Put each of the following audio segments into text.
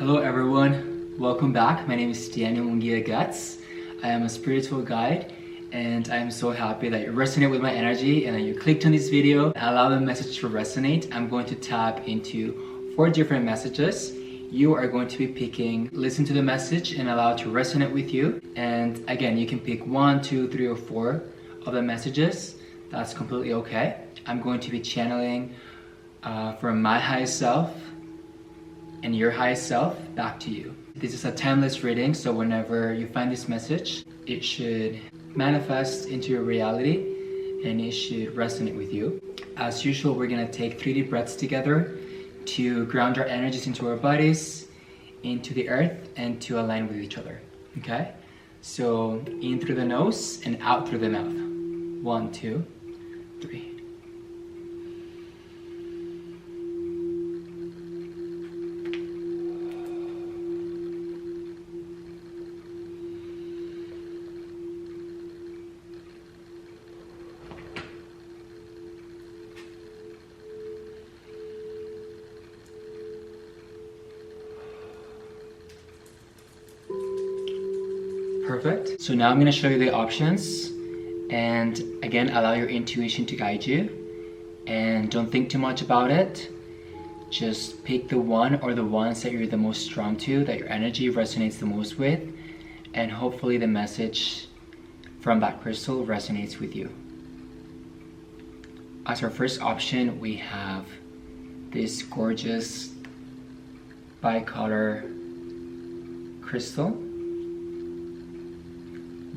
Hello everyone, welcome back. My name is Daniel Mungia Guts. I am a spiritual guide and I am so happy that you resonate with my energy and that you clicked on this video. Allow the message to resonate. I'm going to tap into 4 different messages. You are going to be picking, listen to the message and allow it to resonate with you. And again, you can pick 1, 2, 3 or 4 of the messages. That's completely okay. I'm going to be channeling from my highest self and your highest self back to you. This is a timeless reading, so whenever you find this message, it should manifest into your reality and it should resonate with you. As usual, we're gonna take 3 deep breaths together to ground our energies into our bodies, into the earth, and to align with each other, okay? So in through the nose and out through the mouth. 1, 2, 3. Perfect. So now I'm going to show you the options, and again, allow your intuition to guide you and don't think too much about it. Just pick the one or the ones that you're the most strong to, that your energy resonates the most with, and hopefully the message from that crystal resonates with you. As our first option, we have this gorgeous bicolor crystal,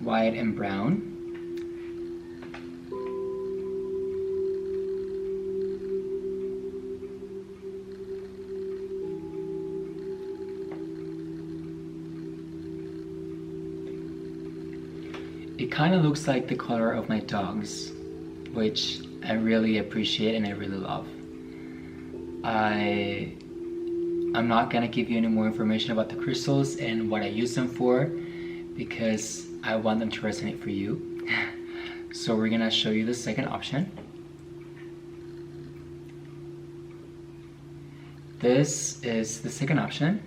white and brown. It kind of looks like the color of my dogs, which I really appreciate and I really love. I'm not gonna give you any more information about the crystals and what I use them for, because I want them to resonate for you. So we're gonna show you the second option. This is the second option.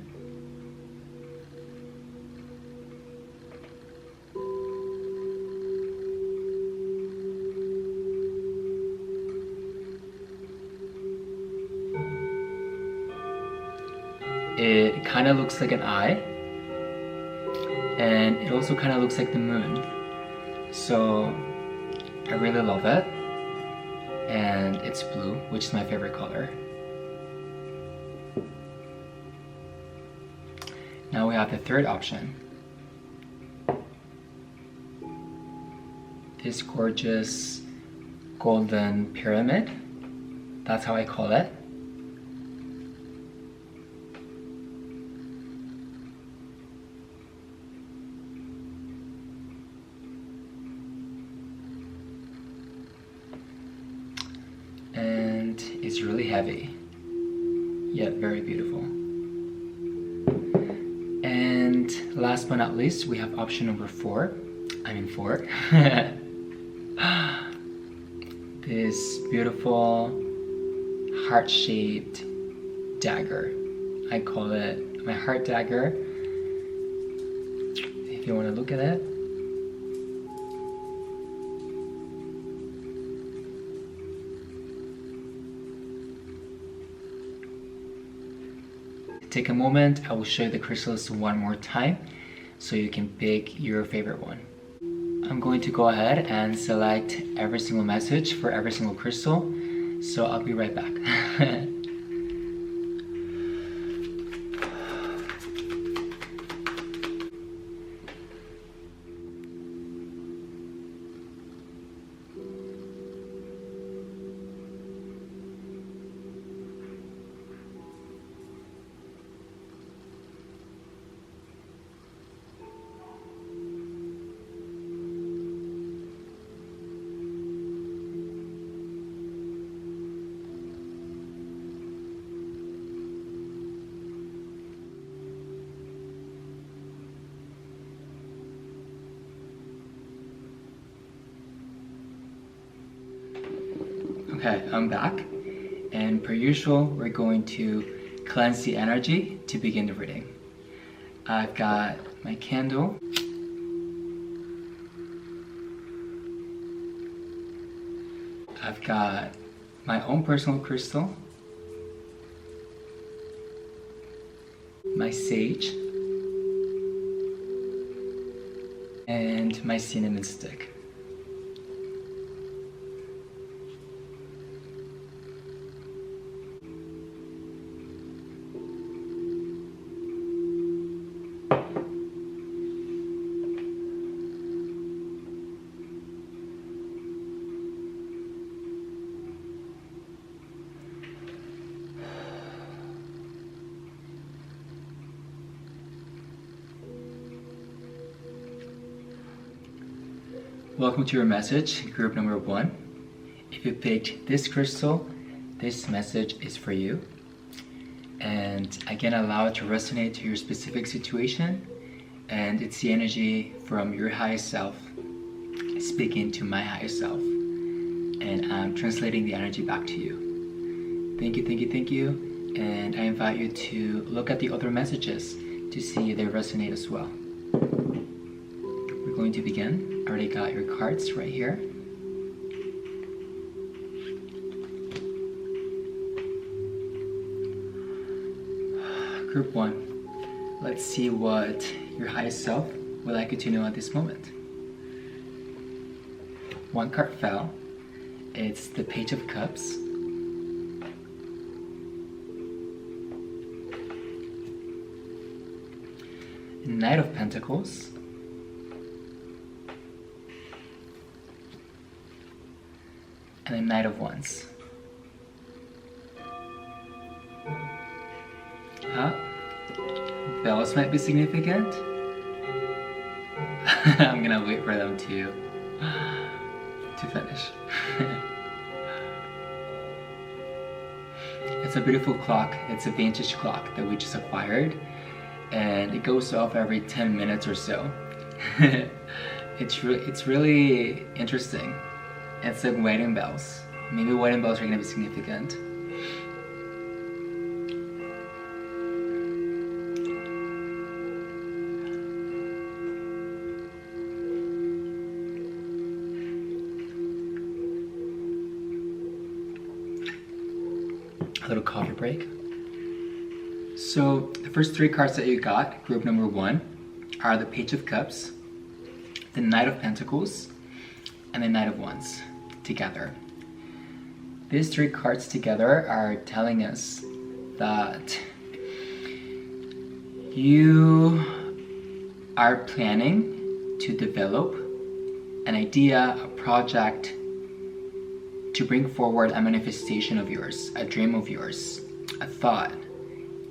It kind of looks like an eye, and it also kind of looks like the moon. So I really love it, and it's blue, which is my favorite color. Now we have the third option. This gorgeous golden pyramid, that's how I call it. And it's really heavy, yet very beautiful. And last but not least, we have option number 4. I mean 4. This beautiful heart-shaped dagger. I call it my heart dagger. If you want to look at it. Take a moment, I will show you the crystals one more time so you can pick your favorite one. I'm going to go ahead and select every single message for every single crystal, so I'll be right back. Okay, I'm back, and per usual, we're going to cleanse the energy to begin the reading. I've got my candle. I've got my own personal crystal, my sage, and my cinnamon stick. Welcome to your message, group number 1. If you picked this crystal, this message is for you. And again, allow it to resonate to your specific situation. And it's the energy from your highest self speaking to my highest self. And I'm translating the energy back to you. Thank you, thank you, thank you. And I invite you to look at the other messages to see if they resonate as well. We're going to begin. Already got your cards right here. Group 1, let's see what your highest self would like you to know at this moment. One card fell. It's the Page of Cups. Knight of Pentacles. And a Knight of Wands. Bells might be significant. I'm gonna wait for them to finish. It's a beautiful clock. It's a vintage clock that we just acquired, and it goes off every 10 minutes or so. It's really interesting. It's like wedding bells. Maybe wedding bells are gonna be significant. A little coffee break. So the first 3 cards that you got, group number 1, are the Page of Cups, the Knight of Pentacles, and the Knight of Wands together. These 3 cards together are telling us that you are planning to develop an idea, a project, to bring forward a manifestation of yours, a dream of yours, a thought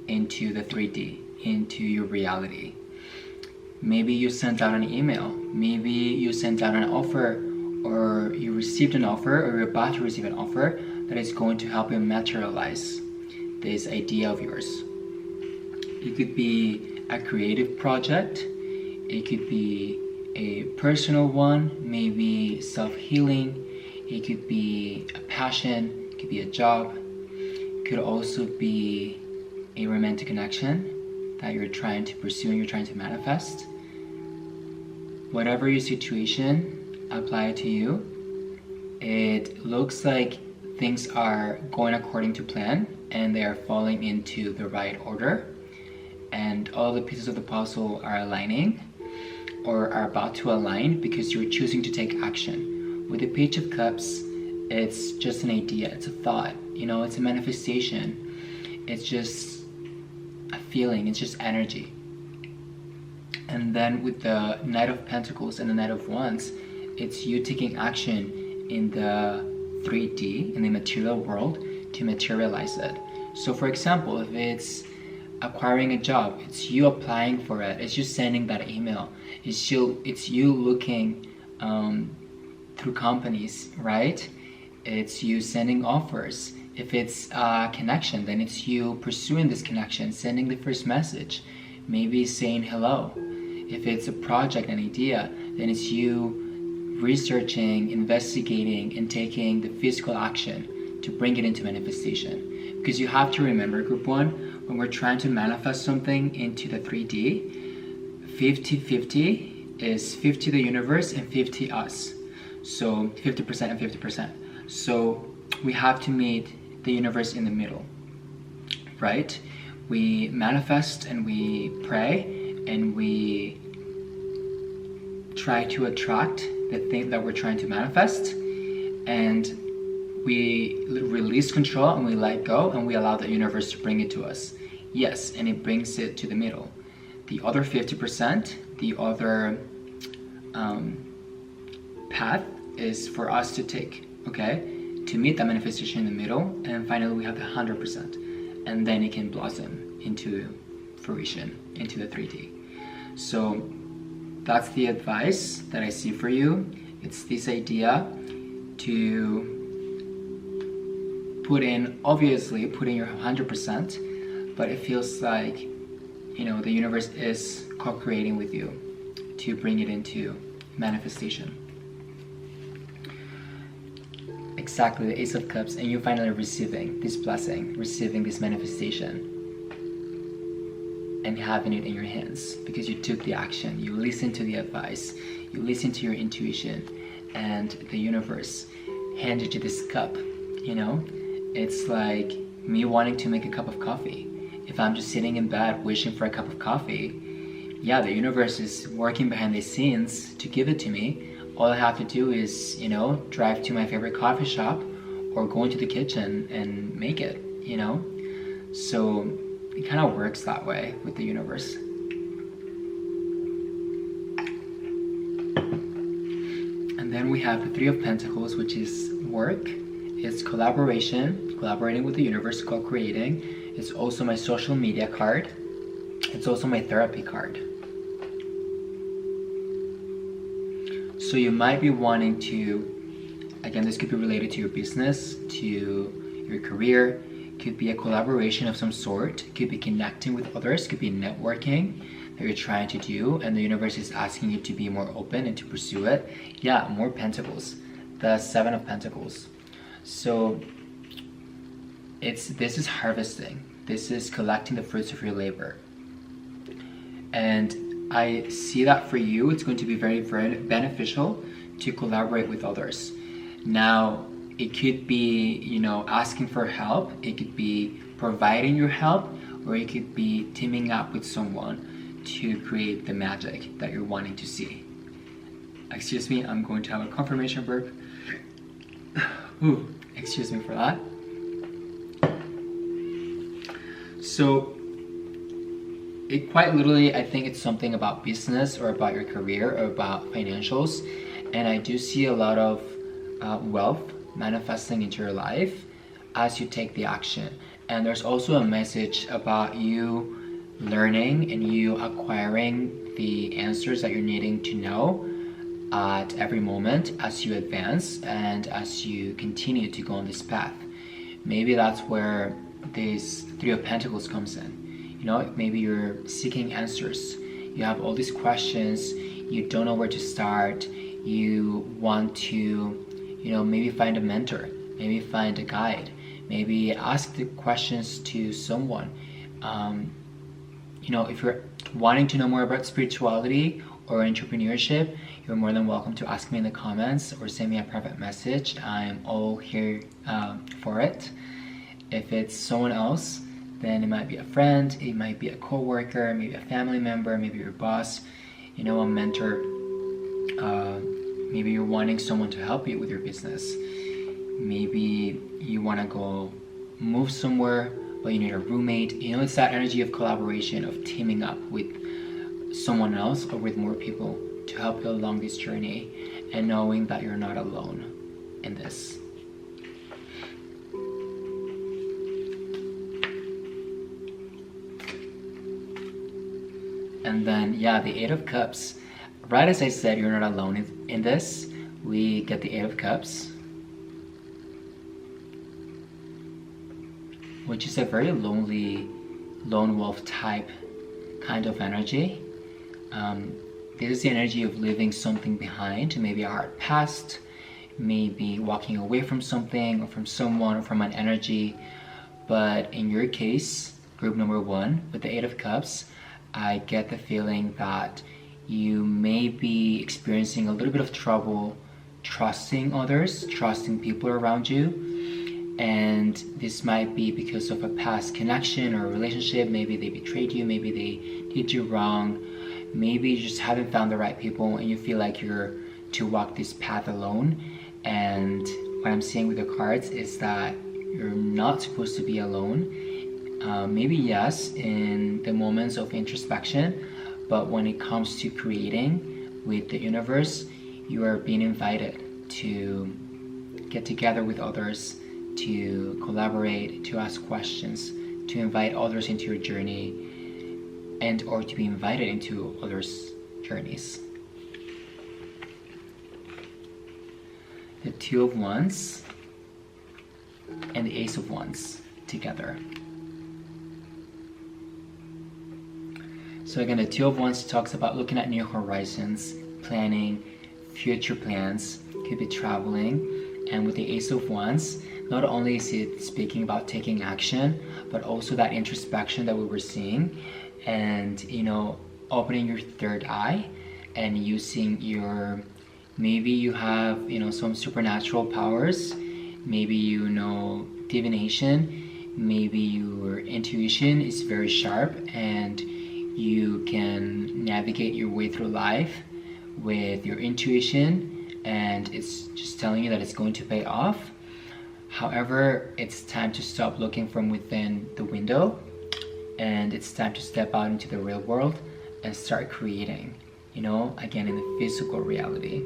into the 3D, into your reality. Maybe you sent out an email, maybe you sent out an offer, or you received an offer, or you're about to receive an offer that is going to help you materialize this idea of yours. It could be a creative project, it could be a personal one, maybe self-healing, it could be a passion, it could be a job, it could also be a romantic connection that you're trying to pursue and you're trying to manifest. Whatever your situation, apply it to you. It looks like things are going according to plan and they are falling into the right order, and all the pieces of the puzzle are aligning or are about to align because you're choosing to take action. With the Page of Cups, it's just an idea, it's a thought, it's a manifestation, it's just a feeling, it's just energy. And then with the Knight of Pentacles and the Knight of Wands, it's you taking action in the 3D, in the material world, to materialize it. So for example, if it's acquiring a job, it's you applying for it, it's you sending that email, it's you looking through companies, right? It's you sending offers. If it's a connection, then it's you pursuing this connection, sending the first message, maybe saying hello. If it's a project, an idea, then it's you researching, investigating, and taking the physical action to bring it into manifestation. Because you have to remember, group 1, when we're trying to manifest something into the 3D, 50-50 is 50 the universe and 50 us. So 50% and 50%. So we have to meet the universe in the middle, right? We manifest and we pray and we try to attract the thing that we're trying to manifest, and we release control and we let go and we allow the universe to bring it to us. Yes, and it brings it to the middle. The other 50%, the other path is for us to take, okay? To meet that manifestation in the middle, and finally we have the 100%. And then it can blossom into fruition, into the 3D. So that's the advice that I see for you. It's this idea to put in your 100%, but it feels like, you know, the universe is co-creating with you to bring it into manifestation. Exactly, the Ace of Cups, and you finally receiving this blessing, receiving this manifestation, and having it in your hands because you took the action, you listened to the advice, you listened to your intuition, and the universe handed you this cup. You know, it's like me wanting to make a cup of coffee. If I'm just sitting in bed wishing for a cup of coffee, yeah, the universe is working behind the scenes to give it to me. All I have to do is, you know, drive to my favorite coffee shop or go into the kitchen and make it, you know? So it kind of works that way with the universe. And then we have the Three of Pentacles, which is work. It's collaboration, collaborating with the universe, co-creating. It's also my social media card. It's also my therapy card. So you might be wanting to, again, this could be related to your business, to your career, could be a collaboration of some sort, could be connecting with others, could be networking that you're trying to do, and the universe is asking you to be more open and to pursue it. Yeah, more pentacles, the Seven of Pentacles. So this is harvesting. This is collecting the fruits of your labor. And I see that for you, it's going to be very, very beneficial to collaborate with others. Now, it could be, you know, asking for help. It could be providing your help, or it could be teaming up with someone to create the magic that you're wanting to see. Excuse me, I'm going to have a confirmation burp. Ooh, excuse me for that. So, it quite literally, I think it's something about business or about your career or about financials. And I do see a lot of wealth manifesting into your life as you take the action. And there's also a message about you learning and you acquiring the answers that you're needing to know at every moment as you advance and as you continue to go on this path. Maybe that's where this Three of Pentacles comes in. You know, maybe you're seeking answers. You have all these questions. You don't know where to start. You want to, you know, maybe find a mentor. Maybe find a guide. Maybe ask the questions to someone. You know, if you're wanting to know more about spirituality or entrepreneurship, you're more than welcome to ask me in the comments or send me a private message. I'm all here for it. If it's someone else, then it might be a friend, it might be a co-worker, maybe a family member, maybe your boss, you know, a mentor. Maybe you're wanting someone to help you with your business. Maybe you want to go move somewhere, but you need a roommate. You know, it's that energy of collaboration, of teaming up with someone else or with more people to help you along this journey, and knowing that you're not alone in this. And then, yeah, the Eight of Cups. Right as I said, you're not alone in this. We get the Eight of Cups, which is a very lonely, lone wolf type kind of energy. This is the energy of leaving something behind, maybe a hard past, maybe walking away from something or from someone or from an energy. But in your case, group number 1 with the Eight of Cups, I get the feeling that you may be experiencing a little bit of trouble trusting others, trusting people around you. And this might be because of a past connection or relationship. Maybe they betrayed you, maybe they did you wrong, maybe you just haven't found the right people and you feel like you're to walk this path alone. And what I'm seeing with the cards is that you're not supposed to be alone. Maybe yes, in the moments of introspection, but when it comes to creating with the universe, you are being invited to get together with others, to collaborate, to ask questions, to invite others into your journey, and or to be invited into others' journeys. The Two of Wands and the Ace of Wands together. So again, the Two of Wands talks about looking at new horizons, planning, future plans, could be traveling. And with the Ace of Wands, not only is it speaking about taking action, but also that introspection that we were seeing, and opening your third eye and using your, maybe you have some supernatural powers, maybe divination, maybe your intuition is very sharp and you can navigate your way through life with your intuition, and it's just telling you that it's going to pay off. However, it's time to stop looking from within the window, and it's time to step out into the real world and start creating, again in the physical reality.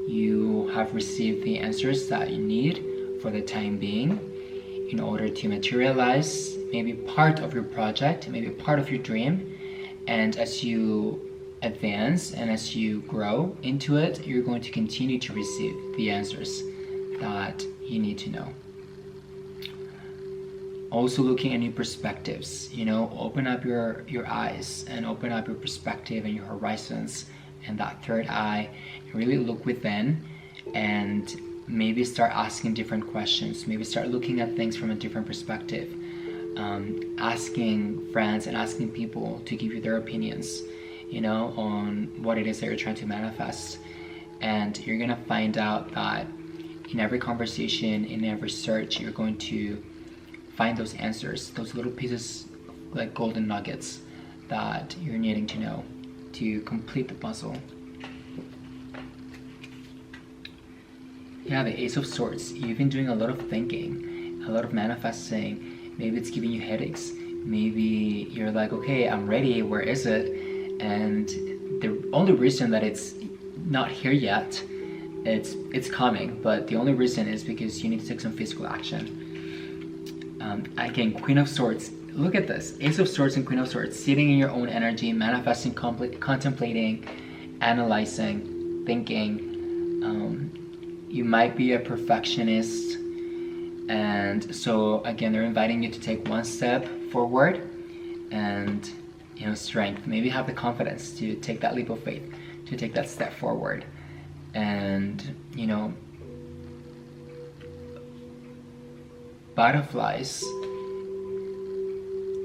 You have received the answers that you need for the time being in order to materialize maybe part of your project, maybe part of your dream. And as you advance and as you grow into it, you're going to continue to receive the answers that you need to know. Also looking at new perspectives, open up your eyes and open up your perspective and your horizons and that third eye, and really look within and maybe start asking different questions, maybe start looking at things from a different perspective. Asking friends and asking people to give you their opinions, on what it is that you're trying to manifest. And you're gonna find out that in every conversation, in every search, you're going to find those answers, those little pieces like golden nuggets that you're needing to know to complete the puzzle. Yeah, the Ace of Swords. You've been doing a lot of thinking, a lot of manifesting. Maybe it's giving you headaches. Maybe you're like, okay, I'm ready, where is it? And the only reason that it's not here yet, it's coming, but the only reason is because you need to take some physical action. Again, Queen of Swords. Look at this. Ace of Swords and Queen of Swords. Sitting in your own energy, manifesting, contemplating, analyzing, thinking. You might be a perfectionist. And so again, they're inviting you to take one step forward and strength. Maybe have the confidence to take that leap of faith, to take that step forward. And butterflies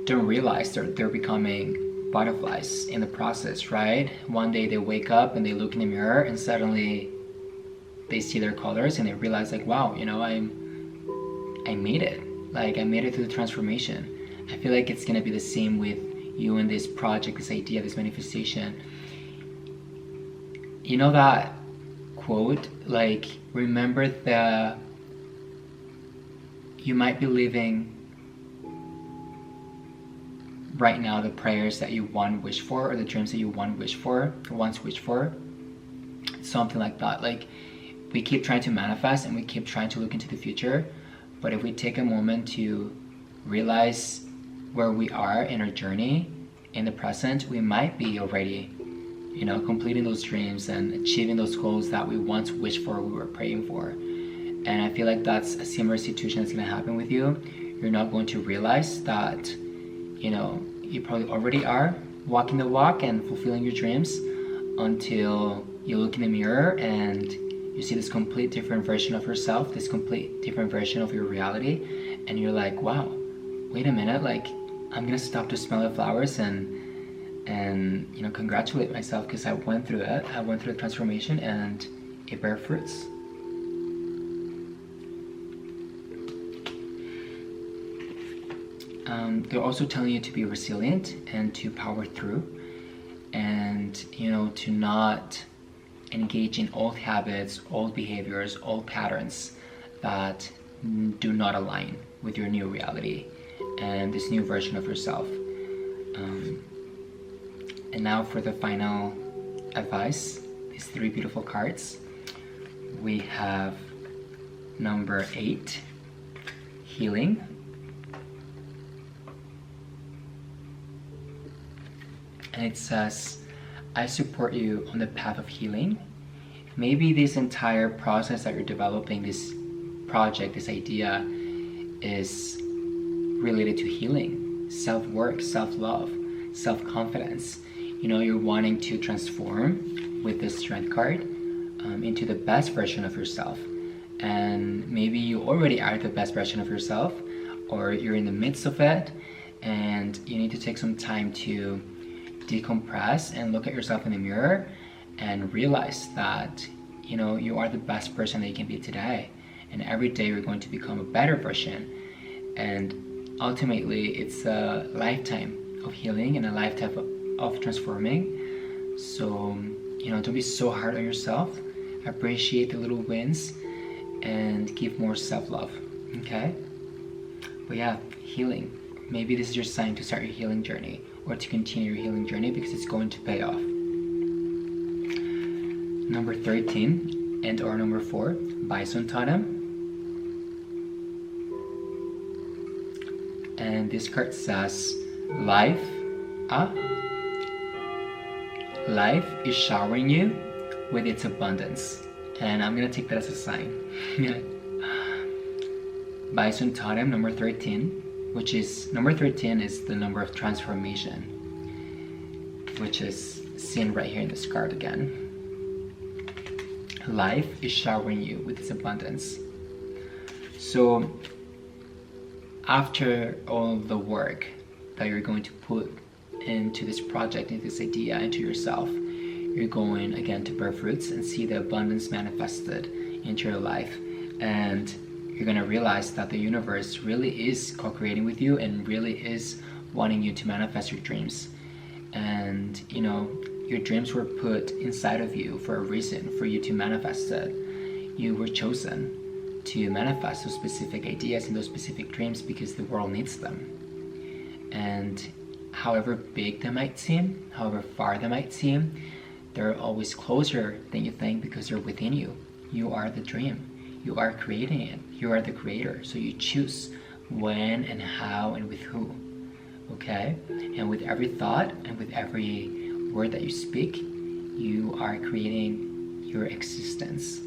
don't realize they're becoming butterflies in the process, right? One day they wake up and they look in the mirror and suddenly they see their colors and they realize like, wow, I made it. Like I made it through the transformation. I feel like it's gonna be the same with you and this project, this idea, this manifestation. That quote, like, remember you might be living right now the prayers that you once wished for, or the dreams that you once wished for. Something like that. Like, we keep trying to manifest and we keep trying to look into the future, but if we take a moment to realize where we are in our journey in the present, we might be already completing those dreams and achieving those goals that we once wished for, we were praying for. And I feel like that's a similar situation that's going to happen with you. You're not going to realize that you probably already are walking the walk and fulfilling your dreams until you look in the mirror and you see this complete different version of yourself, this complete different version of your reality, and you're like, wow, wait a minute, like I'm gonna stop to smell the flowers and you know, congratulate myself because I went through it. I went through the transformation and it bear fruits. They're also telling you to be resilient and to power through, and you know, to not engage in old habits, old behaviors, old patterns that do not align with your new reality and this new version of yourself. And now for the final advice, these 3 beautiful cards. We have number 8, healing. And it says, I support you on the path of healing. Maybe this entire process that you're developing, this project, this idea, is related to healing, self-work, self-love, self-confidence. You know, you're wanting to transform with this strength card into the best version of yourself. And maybe you already are the best version of yourself, or you're in the midst of it, and you need to take some time to decompress and look at yourself in the mirror and realize that, you know, you are the best person that you can be today, and every day you're going to become a better version. And ultimately it's a lifetime of healing and a lifetime of transforming. So, you know, don't be so hard on yourself. Appreciate the little wins and give more self-love. Okay? But yeah, healing. Maybe this is your sign to start your healing journey, or to continue your healing journey, because it's going to pay off. Number 13 and or number 4, Bison Totem. And this card says, life is showering you with its abundance. And I'm gonna take that as a sign. Bison Totem number 13, which is, number 13 is the number of transformation, which is seen right here in this card again. Life is showering you with its abundance. So after all the work that you're going to put into this project, into this idea, into yourself, you're going again to bear fruits and see the abundance manifested into your life. And you're going to realize that the universe really is co-creating with you and really is wanting you to manifest your dreams. And you know, your dreams were put inside of you for a reason, for you to manifest it. You were chosen to manifest those specific ideas and those specific dreams because the world needs them. And however big they might seem, however far they might seem, they're always closer than you think because they're within you. You are the dream. You are creating it. You are the creator. So you choose when and how and with who. Okay? And with every thought and with every word that you speak, you are creating your existence.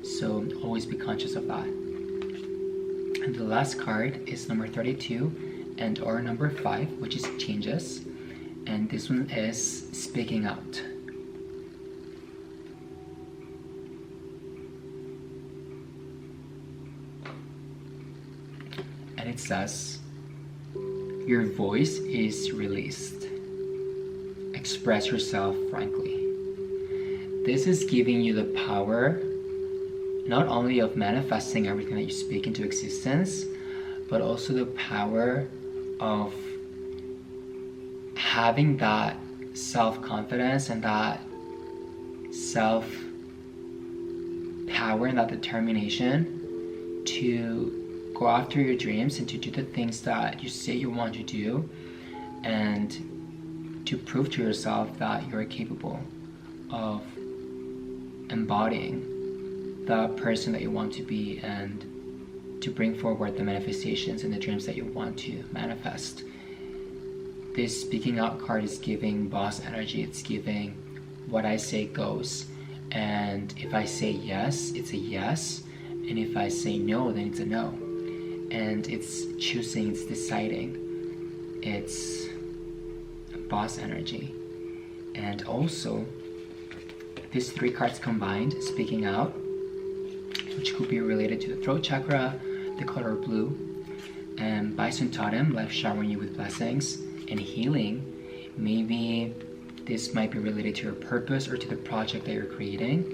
So always be conscious of that. And the last card is number 32 and or number 5, which is changes. And this one is speaking out. And it says, your voice is released. Express yourself frankly. This is giving you the power not only of manifesting everything that you speak into existence, but also the power of having that self-confidence and that self-power and that determination to go after your dreams and to do the things that you say you want to do, and to prove to yourself that you're capable of embodying the person that you want to be, and to bring forward the manifestations and the dreams that you want to manifest. This speaking out card is giving boss energy. It's giving what I say goes. And if I say yes, it's a yes. And if I say no, then it's a no. And it's choosing, it's deciding. It's boss energy. And also, these 3 cards combined, speaking out, which could be related to the throat chakra, the color blue. And Bison Totem, life showering you with blessings and healing. Maybe this might be related to your purpose or to the project that you're creating,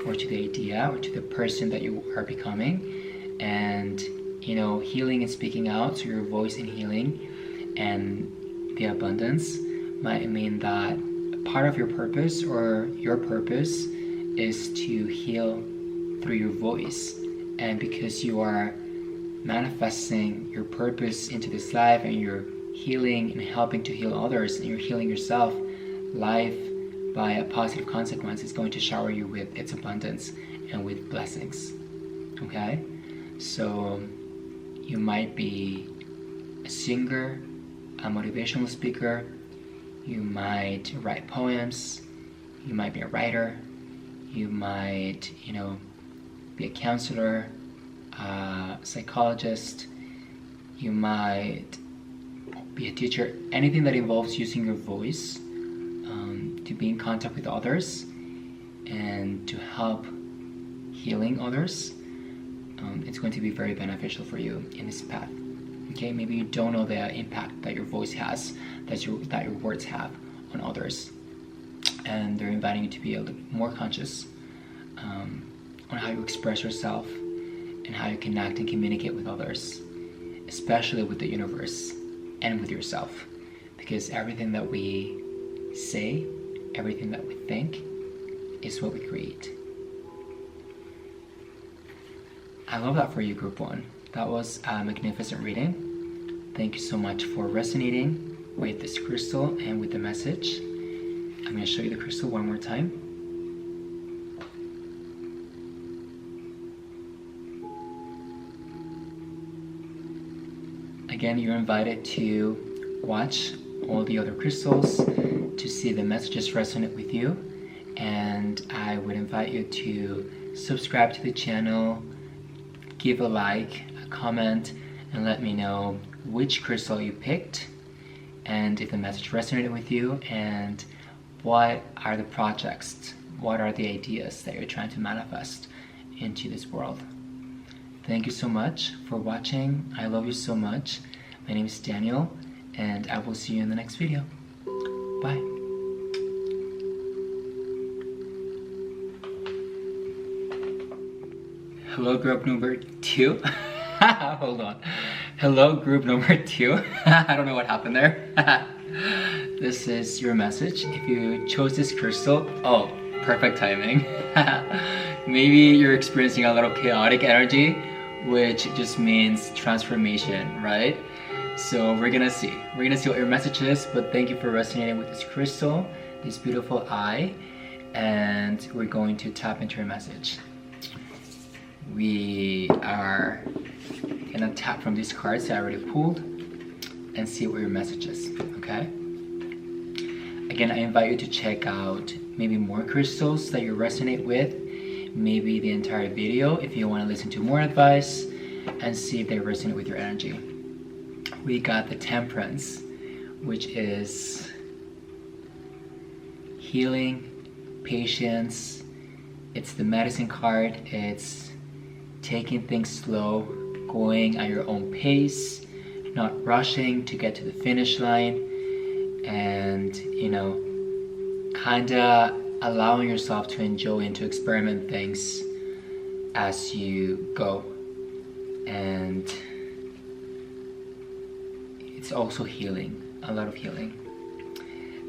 or to the idea or to the person that you are becoming. And healing and speaking out, so your voice in healing and the abundance might mean that part of your purpose or your purpose is to heal through your voice. And because you are manifesting your purpose into this life, and you're healing and helping to heal others, and you're healing yourself, life by a positive consequence is going to shower you with its abundance and with blessings. Okay? So you might be a singer, a motivational speaker, you might write poems, you might be a writer, you might, be a counselor, a psychologist, you might be a teacher. Anything that involves using your voice to be in contact with others and to help healing others, it's going to be very beneficial for you in this path. Okay, maybe you don't know the impact that your voice has, that your words have on others, and they're inviting you to be a little more conscious on how you express yourself and how you connect and communicate with others, especially with the universe and with yourself, because everything that we say, everything that we think is what we create. I love that for you, Group 1. That was a magnificent reading. Thank you so much for resonating with this crystal and with the message. I'm going to show you the crystal one more time. Again, you're invited to watch all the other crystals to see the messages resonate with you. And I would invite you to subscribe to the channel, give a like, a comment, and let me know which crystal you picked and if the message resonated with you, and what are the projects, what are the ideas that you're trying to manifest into this world. Thank you so much for watching. I love you so much. My name is Daniel, and I will see you in the next video. Bye. Hello, group number 2. Hold on. Hello, group number 2. I don't know what happened there. This is your message. If you chose this crystal, oh, perfect timing. Maybe you're experiencing a little chaotic energy, which just means transformation, right? So we're gonna see what your message is, but thank you for resonating with this crystal, this beautiful eye, and we're going to tap into your message. We are gonna tap from these cards I already pulled and see what your message is, okay? Again, I invite you to check out maybe more crystals that you resonate with, maybe the entire video if you want to listen to more advice, and see if they resonate with your energy. We got the Temperance, which is healing, patience. It's the medicine card. It's taking things slow, going at your own pace, not rushing to get to the finish line, and kinda allowing yourself to enjoy and to experiment things as you go. And it's also healing, a lot of healing.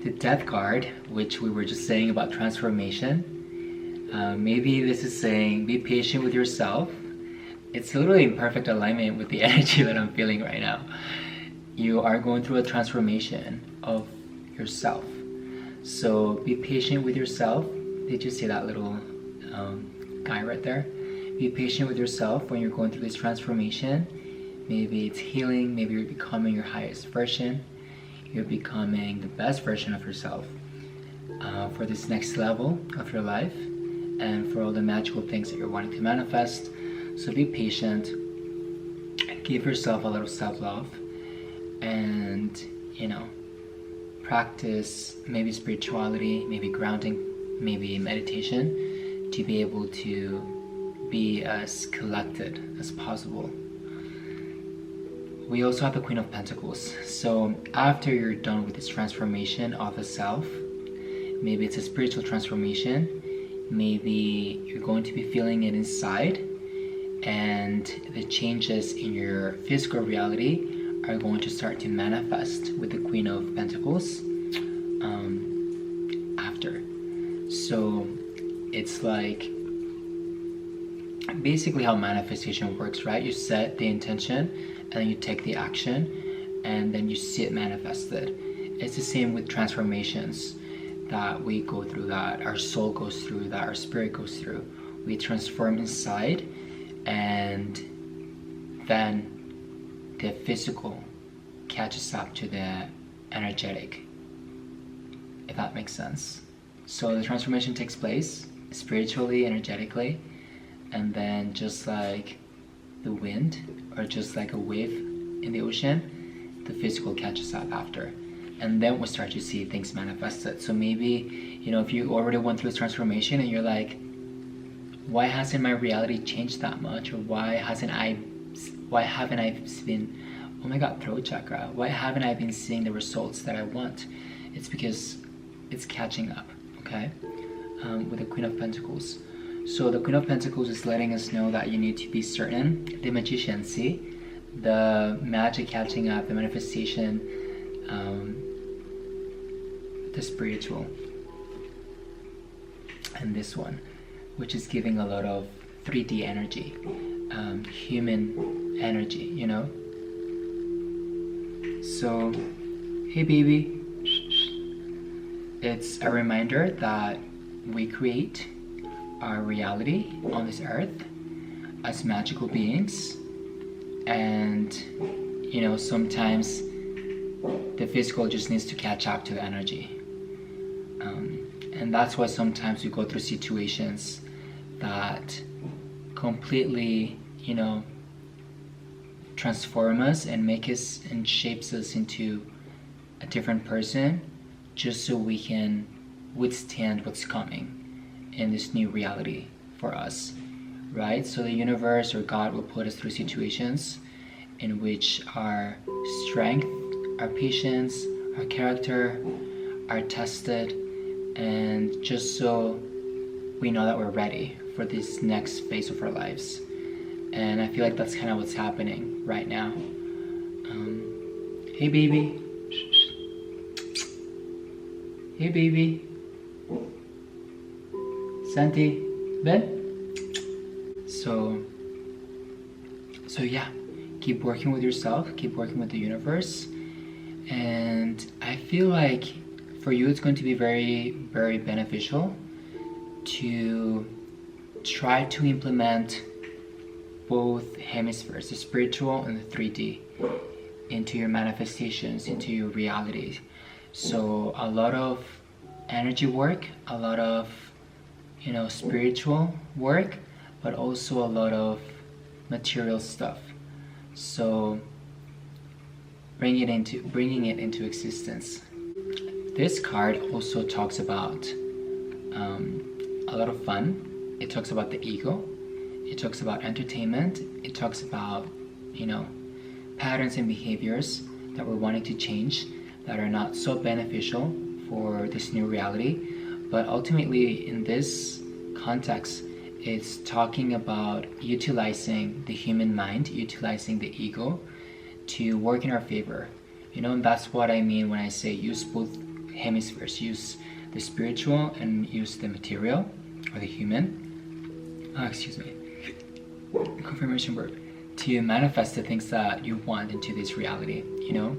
The Death card, which we were just saying about transformation, maybe this is saying be patient with yourself. It's literally in perfect alignment with the energy that I'm feeling right now. You are going through a transformation of yourself. So be patient with yourself. Did you see that little guy right there? Be patient with yourself when you're going through this transformation. Maybe it's healing, maybe you're becoming your highest version. You're becoming the best version of yourself for this next level of your life and for all the magical things that you're wanting to manifest. So be patient, give yourself a little self-love, and practice maybe spirituality, maybe grounding, maybe meditation, to be able to be as collected as possible. we also have the Queen of Pentacles. So after you're done with this transformation of the self, maybe it's a spiritual transformation, maybe you're going to be feeling it inside, and the changes in your physical reality are going to start to manifest with the Queen of Pentacles after. So it's like basically how manifestation works, right? You set the intention and then you take the action and then you see it manifested. It's the same with transformations that we go through, that our soul goes through, that our spirit goes through. We transform inside, and then the physical catches up to the energetic, if that makes sense. So the transformation takes place spiritually, energetically, and then just like the wind or just like a wave in the ocean, the physical catches up after. And then we'll start to see things manifested. So maybe, you know, if you already went through this transformation and you're like, why hasn't my reality changed that much? Or why haven't I been, oh my god, throat chakra, why haven't I been seeing the results that I want? It's because it's catching up, okay? With the Queen of Pentacles. So the Queen of Pentacles is letting us know that you need to be certain. The Magician, see? The magic catching up, the manifestation, the spiritual, and this one, which is giving a lot of 3D energy, human energy, you know. So, hey baby, it's a reminder that we create our reality on this earth as magical beings, and you know, sometimes the physical just needs to catch up to the energy. And that's why sometimes we go through situations that completely, you know, transform us and make us and shapes us into a different person, just so we can withstand what's coming in this new reality for us, right? So the universe or God will put us through situations in which our strength, our patience, our character are tested, and just so we know that we're ready for this next phase of our lives. And I feel like that's kind of what's happening right now. Hey baby. Hey baby. Santi, Ben? So yeah, keep working with yourself, keep working with the universe. And I feel like for you it's going to be very, very beneficial to try to implement both hemispheres, the spiritual and the 3D, into your manifestations, into your reality. So a lot of energy work, a lot of, you know, spiritual work, but also a lot of material stuff. So bringing it into existence. This card also talks about a lot of fun. It talks about the ego. It talks about entertainment. It talks about, you know, patterns and behaviors that we're wanting to change that are not so beneficial for this new reality. But ultimately, in this context, it's talking about utilizing the human mind, utilizing the ego to work in our favor. You know, and that's what I mean when I say use both hemispheres. Use the spiritual and use the material or the human. Confirmation word. To manifest the things that you want into this reality. You know,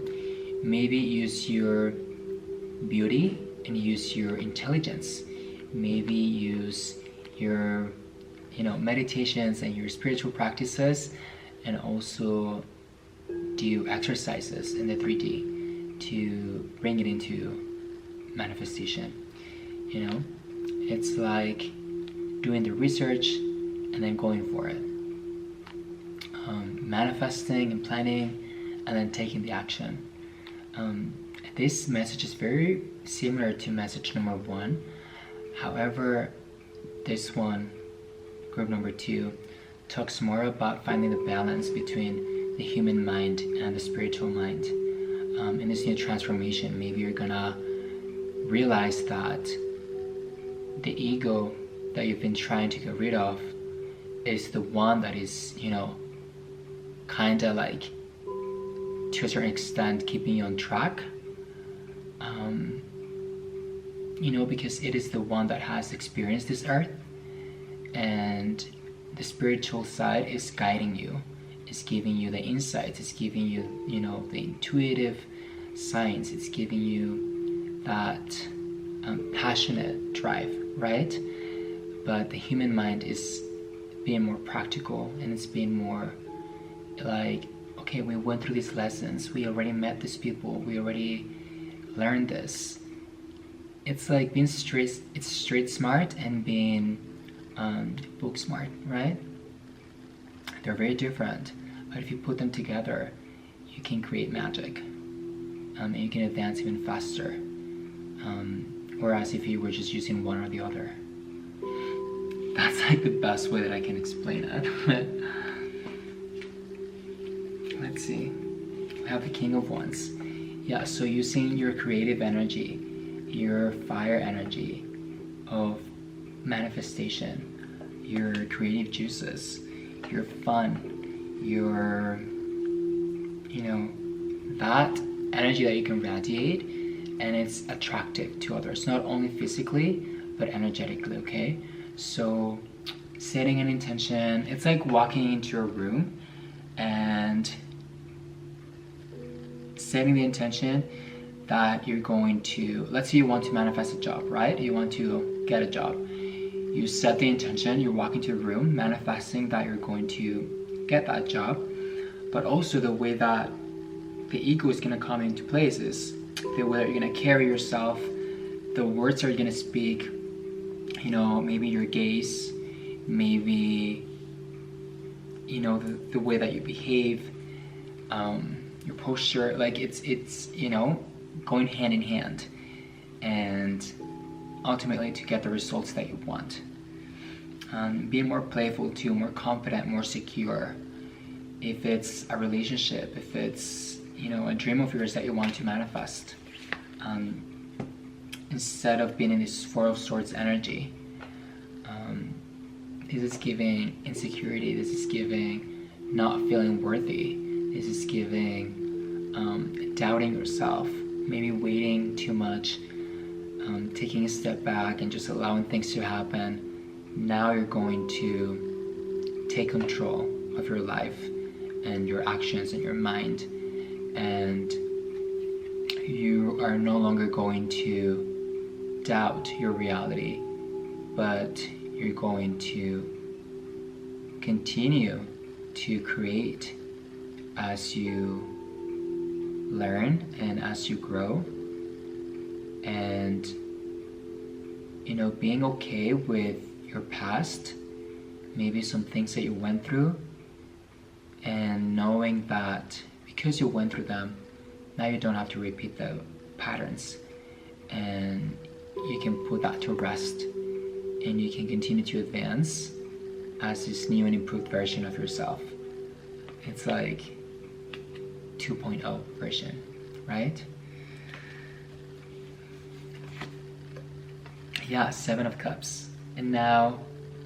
maybe use your beauty and use your intelligence. Maybe use your, you know, meditations and your spiritual practices, and also do exercises in the 3D to bring it into manifestation. You know, it's like doing the research and then going for it, manifesting and planning and then taking the action. This message is very similar to message number 1. However, this one, group number 2, talks more about finding the balance between the human mind and the spiritual mind. In this new transformation, maybe you're gonna realize that the ego that you've been trying to get rid of is the one that is, kind of like, to a certain extent, keeping you on track. Because it is the one that has experienced this earth, and the spiritual side is guiding you, is giving you the insights, it's giving you, the intuitive signs, it's giving you that passionate drive, right? But the human mind is being more practical, and it's being more like, okay, we went through these lessons, we already met these people, we already learned this. It's like being street smart and being book smart, right? They're very different, but if you put them together, you can create magic, and you can advance even faster. Whereas if you were just using one or the other, that's like the best way that I can explain it. Let's see. We have the King of Wands. Yeah, so using your creative energy, your fire energy of manifestation, your creative juices, your fun, your, that energy that you can radiate, and it's attractive to others, not only physically, but energetically, okay? So setting an intention, it's like walking into your room and setting the intention that you're going to, let's say you want to manifest a job, right? You want to get a job. You set the intention, you walk into a room manifesting that you're going to get that job, but also the way that the ego is going to come into place is the way that you're going to carry yourself, the words that you're going to speak, maybe your gaze, maybe, the way that you behave, your posture, like it's going hand in hand, and ultimately to get the results that you want. Being more playful too, more confident, more secure. If it's a relationship, if it's a dream of yours that you want to manifest, instead of being in this Four of Swords energy, this is giving insecurity, this is giving not feeling worthy, this is giving doubting yourself, maybe waiting too much, taking a step back and just allowing things to happen. Now you're going to take control of your life and your actions and your mind, and you are no longer going to doubt your reality, but you're going to continue to create as you learn and as you grow, and being okay with your past, maybe some things that you went through, and knowing that because you went through them, now you don't have to repeat the patterns, and you can put that to rest, and you can continue to advance as this new and improved version of yourself. It's like 2.0 version, right? Yeah, Seven of Cups. And now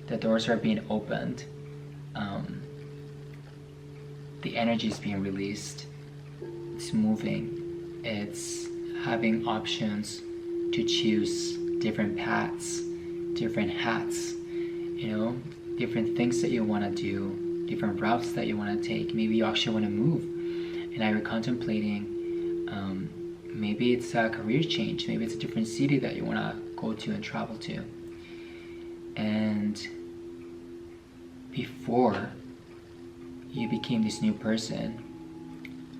the doors are being opened. The energy is being released. It's moving. It's having options to choose different paths, different hats, different things that you want to do, different routes that you want to take. Maybe you actually want to move, and now you're contemplating, maybe it's a career change, maybe it's a different city that you want to go to and travel to. And before you became this new person,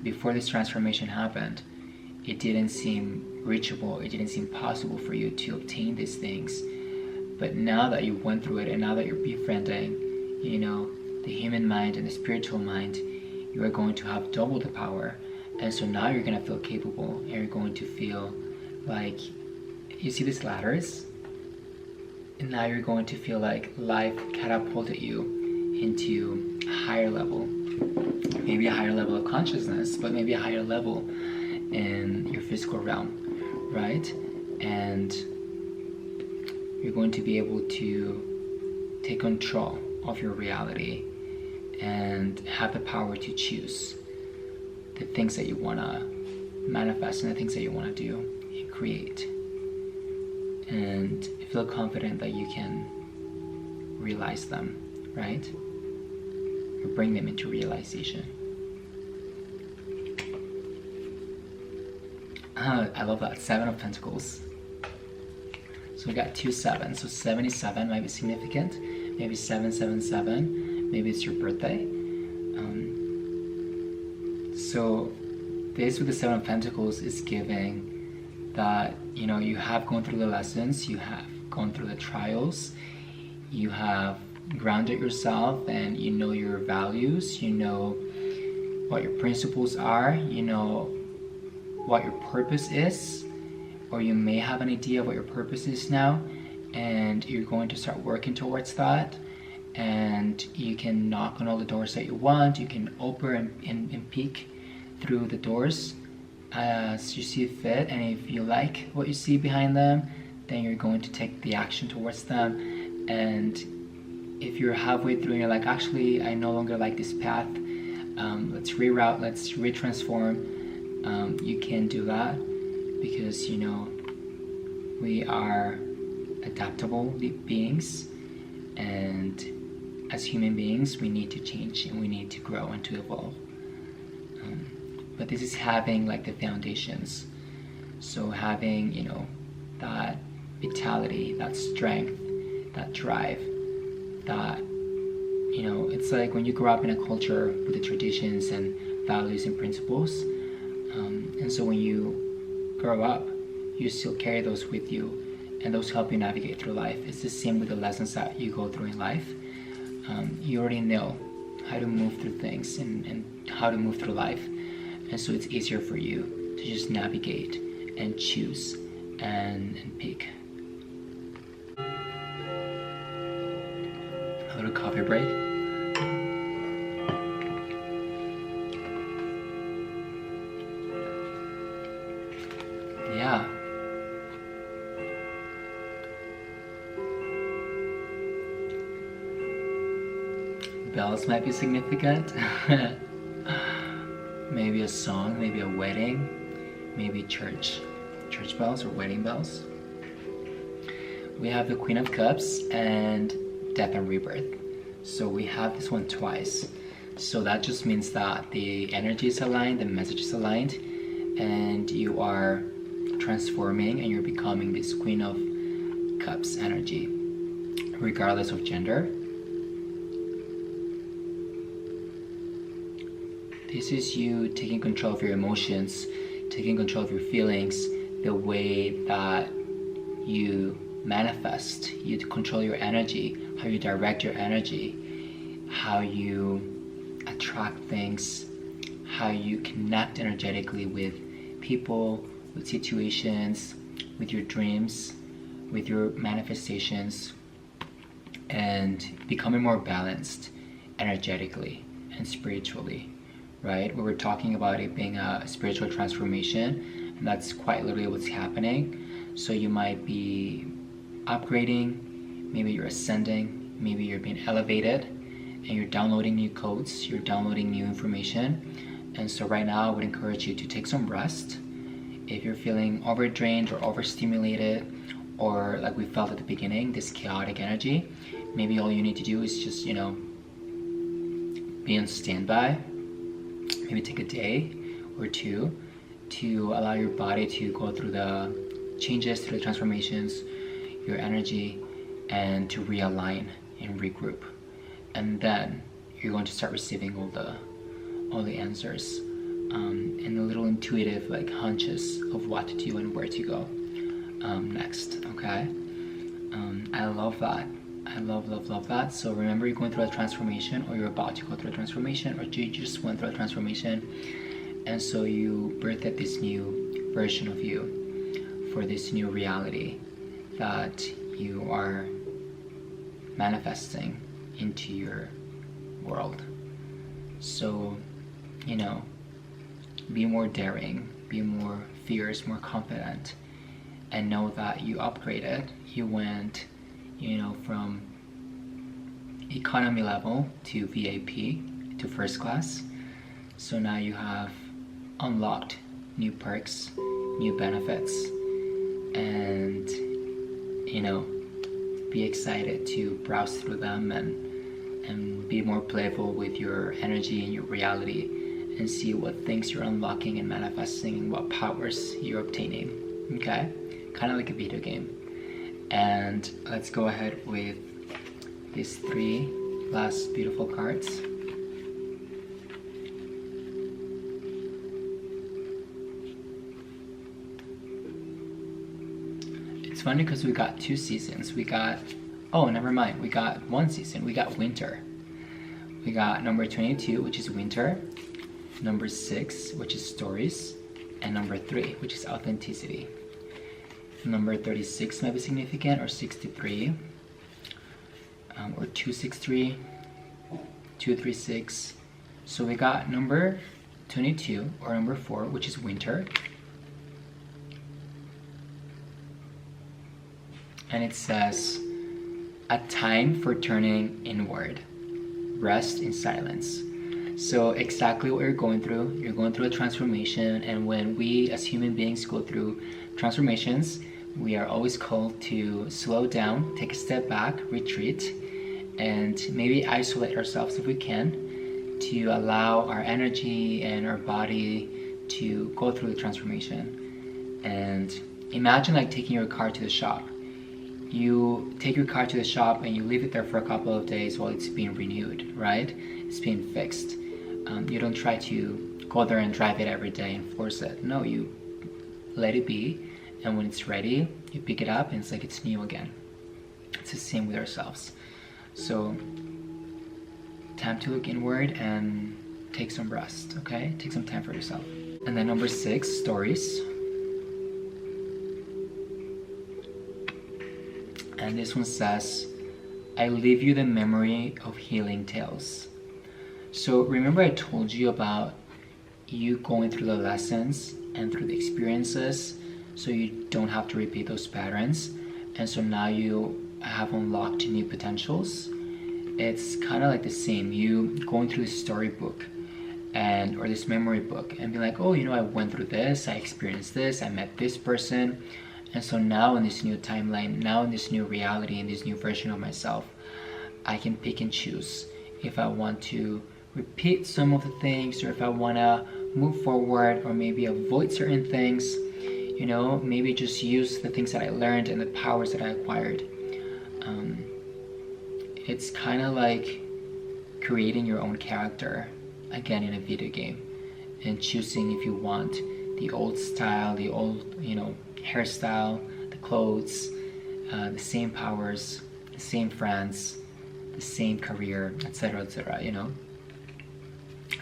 before this transformation happened, it didn't seem reachable, it didn't seem possible for you to obtain these things. But now that you went through it, and now that you're befriending, the human mind and the spiritual mind, you are going to have double the power. And so now you're going to feel capable, and you're going to feel like, you see these ladders? And now you're going to feel like life catapulted you into a higher level. maybe a higher level of consciousness, but maybe a higher level in your physical realm, right? And you're going to be able to take control of your reality and have the power to choose the things that you want to manifest and the things that you want to do and create. And feel confident that you can realize them, right? Or bring them into realization. I love that. 7 of Pentacles. So we got 2 7s. So 77 might be significant. Maybe 777. Maybe it's your birthday. So this with the 7 of Pentacles is giving that, you know, you have gone through the lessons, you have gone through the trials, you have grounded yourself, and you know your values, you know what your principles are, you know what your purpose is, or you may have an idea of what your purpose is now, and you're going to start working towards that. And you can knock on all the doors that you want, you can open and peek through the doors as you see fit, and if you like what you see behind them, then you're going to take the action towards them. And if you're halfway through and you're like, actually I no longer like this path, let's reroute, let's retransform, you can do that, because you know we are adaptable beings, and as human beings we need to change and we need to grow and to evolve. But this is having like the foundations, so having, you know, that vitality, that strength, that drive, that, you know, it's like when you grow up in a culture with the traditions and values and principles, and so when you grow up you still carry those with you, and those help you navigate through life. It's the same with the lessons that you go through in life. You already know how to move through things and how to move through life, and so it's easier for you to just navigate and choose and pick. A little coffee break. Yeah. Bells might be significant. Maybe a song, maybe a wedding, maybe church bells or wedding bells. We have the Queen of Cups and Death and Rebirth. So we have this one twice. So that just means that the energy is aligned, the message is aligned, and you are transforming and you're becoming this Queen of Cups energy, regardless of gender. This is you taking control of your emotions, taking control of your feelings, the way that you manifest, you control your energy, how you direct your energy, how you attract things, how you connect energetically with people, with situations, with your dreams, with your manifestations, and becoming more balanced energetically and spiritually. Right? We were talking about it being a spiritual transformation, and that's quite literally what's happening. So you might be upgrading, maybe you're ascending, maybe you're being elevated, and you're downloading new codes, you're downloading new information. And so right now I would encourage you to take some rest. If you're feeling overdrained or overstimulated, or like we felt at the beginning, this chaotic energy, maybe all you need to do is just, you know, be on standby. Maybe take a day or two to allow your body to go through the changes, through the transformations, your energy, and to realign and regroup. And then you're going to start receiving all the answers, and the little intuitive like hunches of what to do and where to go next. Okay. I love that. I love that. So remember, you're going through a transformation, or you're about to go through a transformation, or you just went through a transformation, and so you birthed this new version of you for this new reality that you are manifesting into your world. So, you know, be more daring, be more fierce, more confident, and know that you upgraded. You went, you know, from economy level to VIP to first class. So now you have unlocked new perks, new benefits, and, you know, be excited to browse through them and be more playful with your energy and your reality, and see what things you're unlocking and manifesting and what powers you're obtaining. Okay? Kind of like a video game. And let's go ahead with these 3 last beautiful cards. It's funny because we got 2 seasons. We got, oh, never mind. We got 1 season. We got winter. We got number 22, which is winter. Number 6, which is stories. And number 3, which is authenticity. Number 36 might be significant, or 63, or 263, 236. So we got number 22, or number 4, which is winter. And it says, a time for turning inward. Rest in silence. So exactly what you're going through. You're going through a transformation, and when we as human beings go through transformations, we are always called to slow down, take a step back, retreat, and maybe isolate ourselves if we can, to allow our energy and our body to go through the transformation. And imagine like taking your car to the shop. You take your car to the shop and you leave it there for a couple of days while it's being renewed, right? It's being fixed. You don't try to go there and drive it every day and force it. No, you let it be, and when it's ready, you pick it up and it's like it's new again. It's the same with ourselves. So, time to look inward and take some rest, okay? Take some time for yourself. And then number 6, stories. And this one says, I leave you the memory of healing tales. So remember I told you about you going through the lessons and through the experiences, so you don't have to repeat those patterns. And so now you have unlocked new potentials. It's kind of like the same. You going through this storybook or this memory book and be like, oh, you know, I went through this, I experienced this, I met this person. And so now in this new timeline, now in this new reality, in this new version of myself, I can pick and choose if I want to repeat some of the things, or if I want to move forward, or maybe avoid certain things, you know, maybe just use the things that I learned and the powers that I acquired. It's kind of like creating your own character, again, in a video game, and choosing if you want the old style, the old, you know, hairstyle, the clothes, the same powers, the same friends, the same career, etc., you know.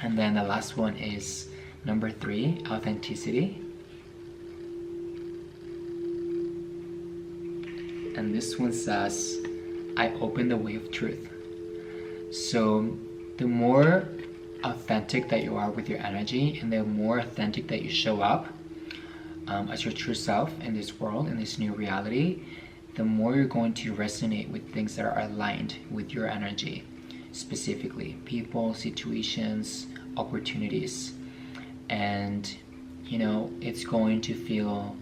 And then the last one is number 3, authenticity. And this one says, I open the way of truth. So the more authentic that you are with your energy, and the more authentic that you show up as your true self in this world, in this new reality, the more you're going to resonate with things that are aligned with your energy, specifically people, situations, opportunities. And you know, it's going to feel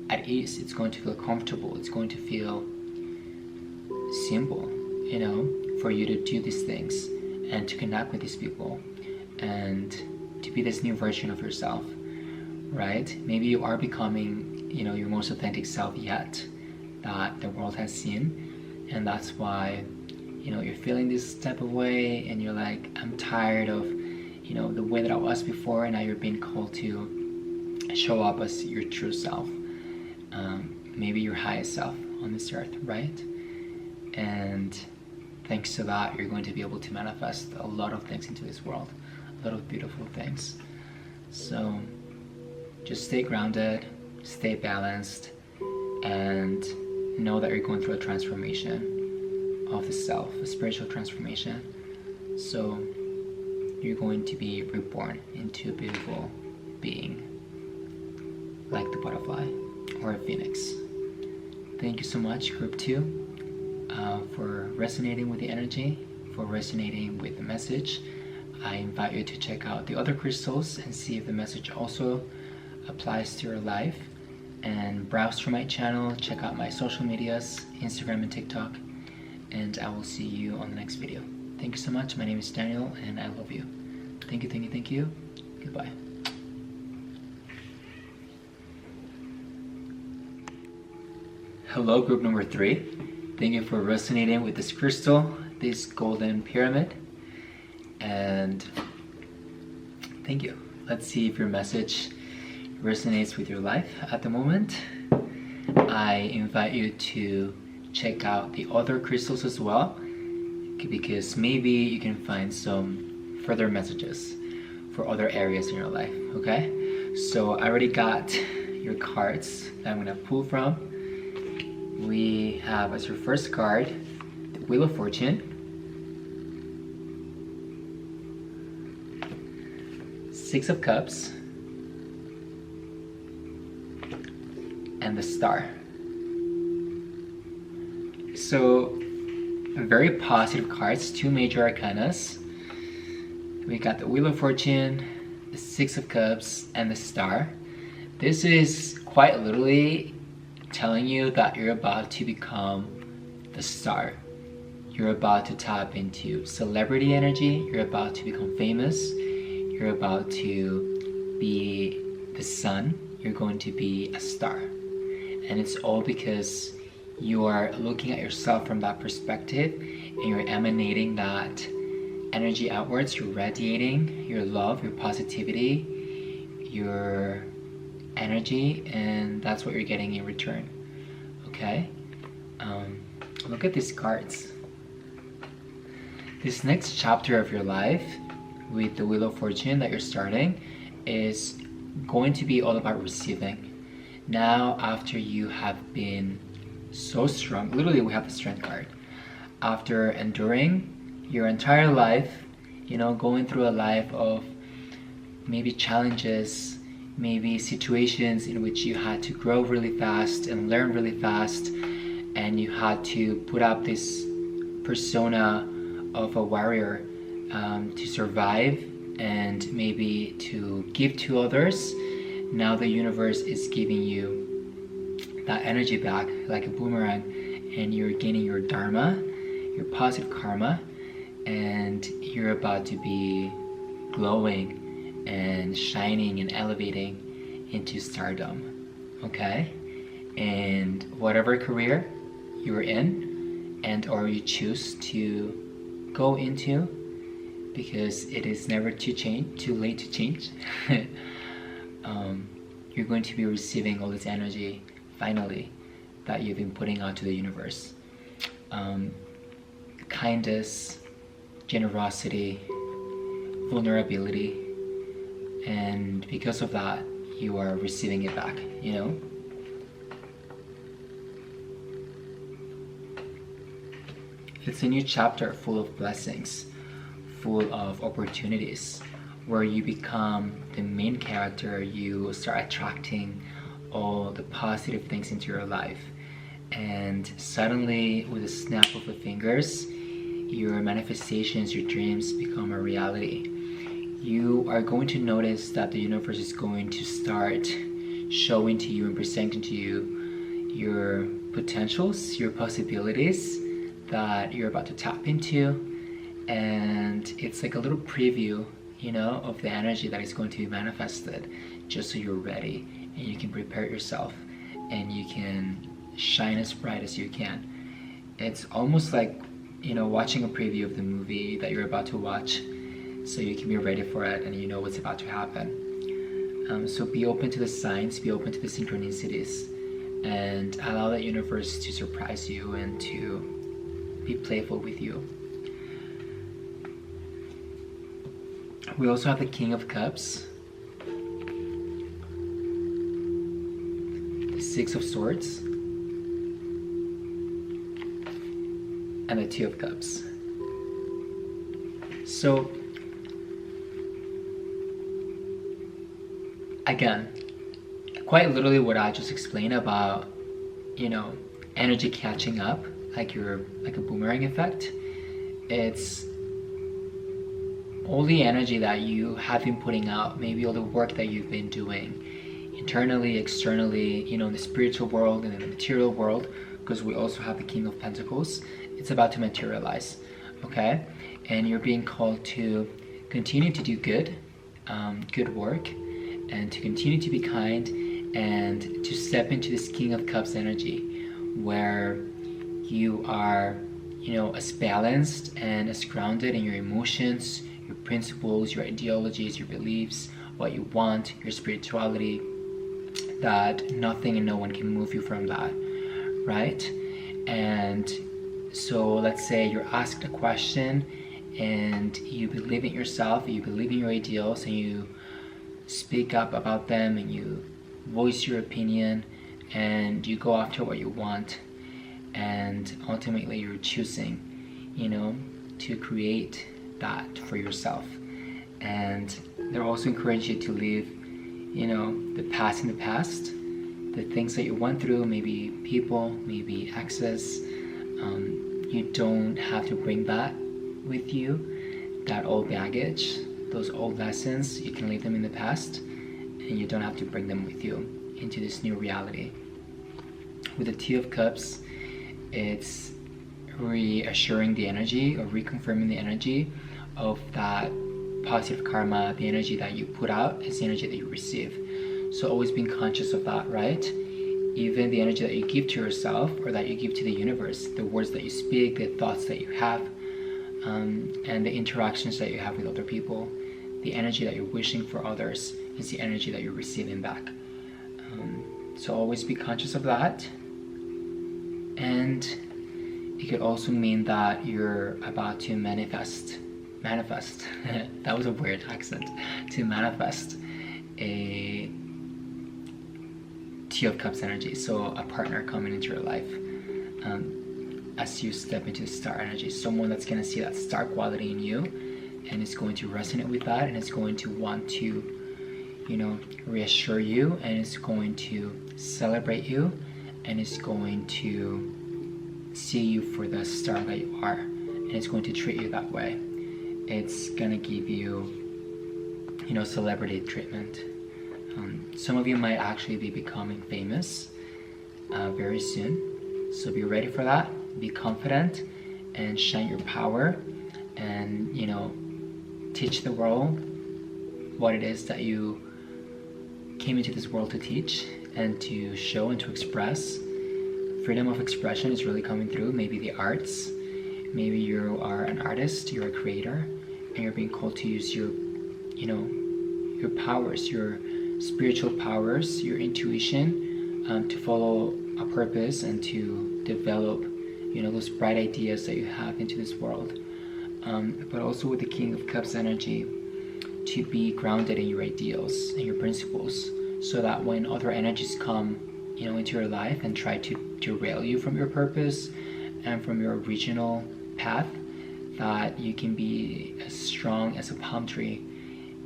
at ease, it's going to feel comfortable, it's going to feel simple, you know, for you to do these things and to connect with these people and to be this new version of yourself, right? Maybe you are becoming, you know, your most authentic self yet that the world has seen, and that's why, you know, you're feeling this type of way and you're like, I'm tired of, you know, the way that I was before, and now you're being called to show up as your true self, maybe your highest self on this earth, right? And thanks to that, you're going to be able to manifest a lot of things into this world, a lot of beautiful things. So just stay grounded, stay balanced, and know that you're going through a transformation of the self, a spiritual transformation. So you're going to be reborn into a beautiful being, like the butterfly or a phoenix. Thank you so much, Group 2, for resonating with the energy, for resonating with the message. I invite you to check out the other crystals and see if the message also applies to your life. And browse through my channel, check out my social medias, Instagram and TikTok, and I will see you on the next video. Thank you so much. My name is Daniel, and I love you. Thank you, thank you, thank you. Goodbye. Hello, group number 3. Thank you for resonating with this crystal, this golden pyramid. And thank you. Let's see if your message resonates with your life at the moment. I invite you to check out the other crystals as well, because maybe you can find some further messages for other areas in your life, okay? So I already got your cards that I'm gonna pull from. We have as your first card, the Wheel of Fortune, 6 of Cups, and the Star. So very positive cards, 2 major arcanas. We got the Wheel of Fortune, the 6 of Cups, and the Star. This is quite literally telling you that you're about to become the star. You're about to tap into celebrity energy. You're about to become famous. You're about to be the sun. You're going to be a star. And it's all because you are looking at yourself from that perspective, and you're emanating that energy outwards. You're radiating your love, your positivity, your energy, and that's what you're getting in return. Okay? Look at these cards. This next chapter of your life with the Wheel of Fortune that you're starting is going to be all about receiving. Now, after you have been so strong, literally we have the Strength card. After enduring your entire life, you know, going through a life of maybe challenges, maybe situations in which you had to grow really fast and learn really fast, and you had to put up this persona of a warrior to survive and maybe to give to others. Now the universe is giving you that energy back like a boomerang, and you're gaining your dharma, your positive karma, and you're about to be glowing and shining and elevating into stardom, okay? And whatever career you're in and or you choose to go into, because it is never too late to change, you're going to be receiving all this energy finally that you've been putting out to the universe. Kindness, generosity, vulnerability, and because of that you are receiving it back, you know? It's a new chapter full of blessings, full of opportunities, where you become the main character. You start attracting all the positive things into your life, and suddenly with a snap of the fingers your manifestations, your dreams become a reality. You are going to notice that the universe is going to start showing to you and presenting to you your potentials, your possibilities that you're about to tap into, and it's like a little preview, you know, of the energy that is going to be manifested, just so you're ready and you can prepare yourself and you can shine as bright as you can. It's almost like, you know, watching a preview of the movie that you're about to watch, so you can be ready for it and you know what's about to happen. So be open to the signs, be open to the synchronicities, and allow the universe to surprise you and to be playful with you. We also have the King of Cups, the 6 of Swords, and the 2 of Cups. So again, quite literally what I just explained about, energy catching up, like a boomerang effect. It's all the energy that you have been putting out, maybe all the work that you've been doing internally, externally, in the spiritual world and in the material world, because we also have the King of Pentacles. It's about to materialize, okay? And you're being called to continue to do good work, and to continue to be kind, and to step into this King of Cups energy where you are, as balanced and as grounded in your emotions, your principles, your ideologies, your beliefs, what you want, your spirituality, that nothing and no one can move you from that, right? And so let's say you're asked a question and you believe in yourself, you believe in your ideals, and you speak up about them, and you voice your opinion, and you go after what you want, and ultimately you're choosing, to create that for yourself. And they're also encourage you to leave, the past in the past, the things that you went through, maybe people, maybe exes. You don't have to bring that with you, that old baggage, those old lessons. You can leave them in the past, and you don't have to bring them with you into this new reality. With the Two of Cups, it's reassuring the energy, or reconfirming the energy of that positive karma. The energy that you put out is the energy that you receive. So always being conscious of that, right? Even the energy that you give to yourself, or that you give to the universe, the words that you speak, the thoughts that you have, and the interactions that you have with other people, the energy that you're wishing for others is the energy that you're receiving back. So always be conscious of that. And it could also mean that you're about to manifest that was a weird accent, to manifest a Two of Cups energy, so a partner coming into your life, as you step into the star energy, someone that's going to see that star quality in you, and is going to resonate with that, and is going to want to, reassure you, and is going to celebrate you, and is going to see you for the star that you are, and it's going to treat you that way. It's gonna give you, celebrity treatment. Some of you might actually be becoming famous very soon, so be ready for that. Be confident and shine your power, and teach the world what it is that you came into this world to teach and to show and to express. Freedom of expression is really coming through. Maybe the arts, maybe you are an artist, you're a creator, and you're being called to use your powers, your spiritual powers, your intuition, to follow a purpose and to develop, those bright ideas that you have into this world. But also with the King of Cups energy, to be grounded in your ideals and your principles, so that when other energies come, into your life and try to derail you from your purpose and from your original path, that you can be as strong as a palm tree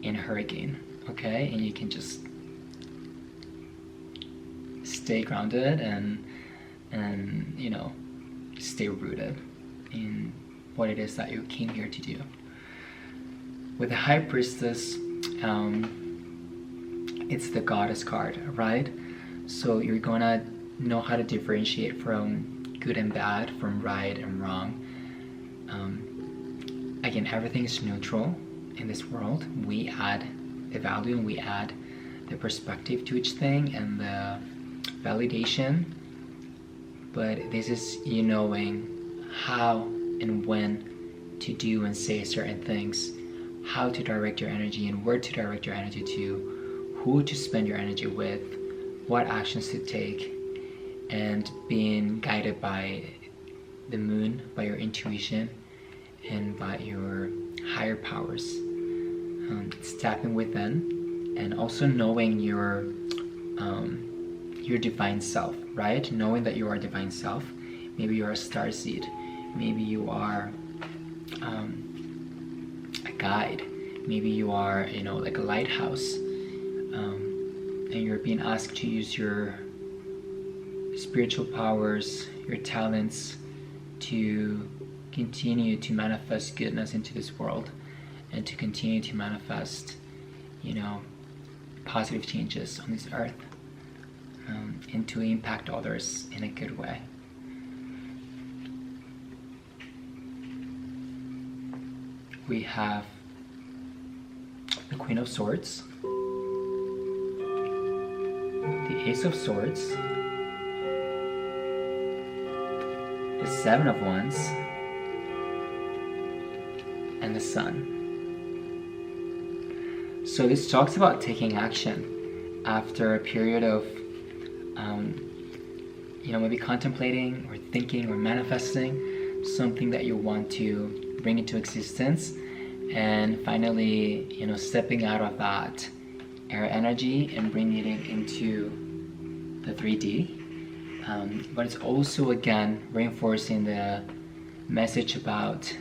in a hurricane, okay? And you can just stay grounded and stay rooted in what it is that you came here to do. With the High Priestess, it's the Goddess card, right? So you're gonna know how to differentiate from good and bad, from right and wrong. Again, everything is neutral in this world. We add the value, and we add the perspective to each thing, and the validation. But this is you knowing how and when to do and say certain things, how to direct your energy and where to direct your energy to, who to spend your energy with, what actions to take, and being guided by the moon, by your intuition, and by your higher powers. It's tapping within, and also knowing your divine self, right? Knowing that you are divine self. Maybe you're a star seed. Maybe you are a guide. Maybe you are, like a lighthouse. and you're being asked to use your spiritual powers, your talents, to continue to manifest goodness into this world, and to continue to manifest, positive changes on this earth, and to impact others in a good way. We have the Queen of Swords, the Ace of Swords, the Seven of Wands, and the Sun. So this talks about taking action after a period of maybe contemplating or thinking or manifesting something that you want to bring into existence, and finally stepping out of that air energy and bringing it into the 3D. But it's also, again, reinforcing the message about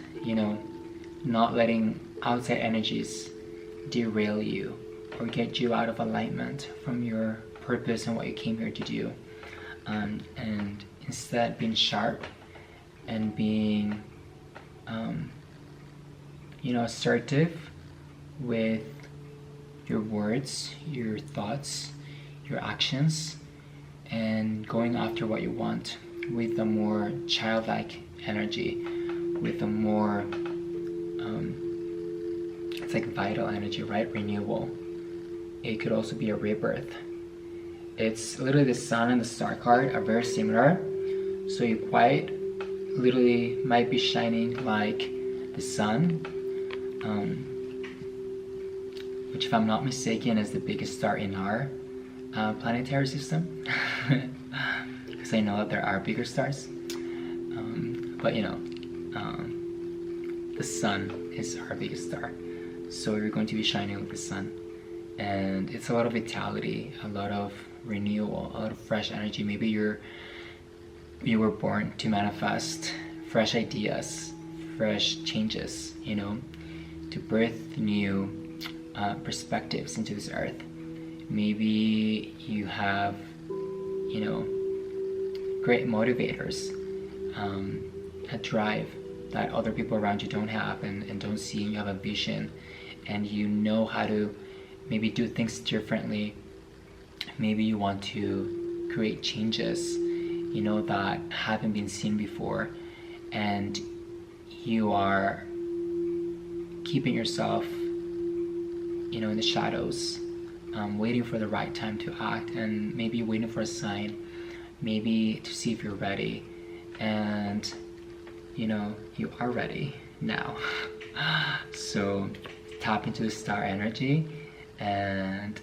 not letting outside energies derail you or get you out of alignment from your purpose and what you came here to do, and instead being sharp and being assertive with your words, your thoughts, your actions, and going after what you want with a more childlike energy, with a more it's like vital energy, right? Renewal. It could also be a rebirth. It's literally the Sun and the Star card are very similar, so you quite literally might be shining like the Sun, which, if I'm not mistaken, is the biggest star in our planetary system, because I know that there are bigger stars, but the Sun is our biggest star, so you're going to be shining with the Sun, and it's a lot of vitality, a lot of renewal, a lot of fresh energy. Maybe you were born to manifest fresh ideas, fresh changes, to birth new perspectives into this earth. Maybe you have great motivators, a drive that other people around you don't have and don't see. You have a vision, and you know how to maybe do things differently. Maybe you want to create changes that haven't been seen before, and you are keeping yourself in the shadows, waiting for the right time to act, and maybe waiting for a sign, maybe to see if you're ready, and you are ready now. So tap into the star energy and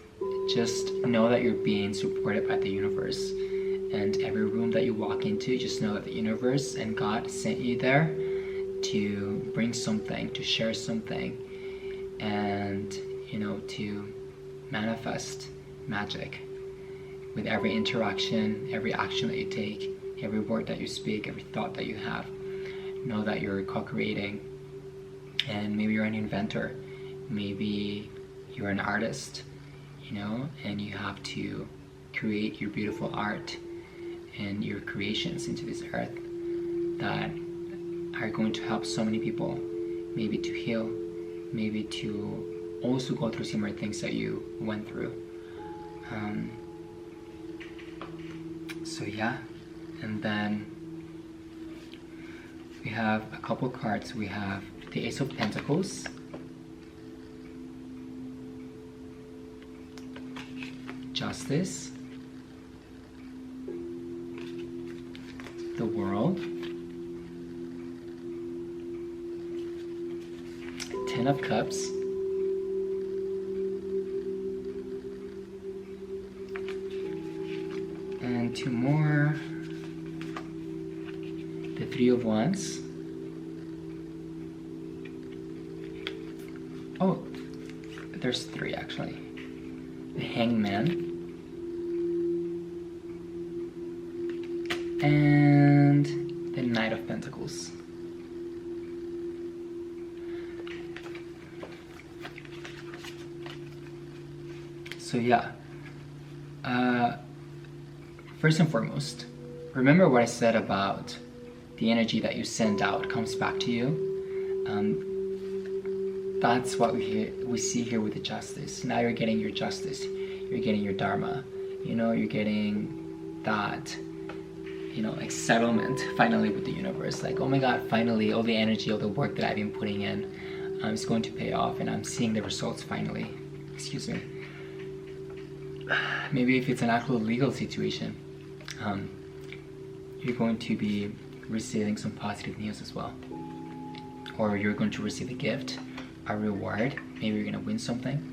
just know that you're being supported by the universe, and every room that you walk into, just know that the universe and God sent you there to bring something, to share something, and to manifest magic with every interaction, every action that you take, every word that you speak, every thought that you have. Know that you're co-creating, and maybe you're an inventor, maybe you're an artist, and you have to create your beautiful art and your creations into this earth that are going to help so many people, maybe to heal, maybe to also go through similar things that you went through. So yeah, and then we have a couple cards. We have the Ace of Pentacles, Justice, the World, Ten of Cups, and two more, the Three of Wands. Oh, there's three actually. The Hangman, and the Knight of Pentacles. So yeah, First and foremost, remember what I said about the energy that you send out comes back to you. That's what we see here with the justice. Now you're getting your justice, you're getting your dharma, you're getting that, like settlement finally with the universe. Like, oh my god, finally all the energy, all the work that I've been putting in is going to pay off, and I'm seeing the results finally. Excuse me. Maybe if it's an actual legal situation, you're going to be receiving some positive news as well. Or you're going to receive a gift, a reward. Maybe you're going to win something.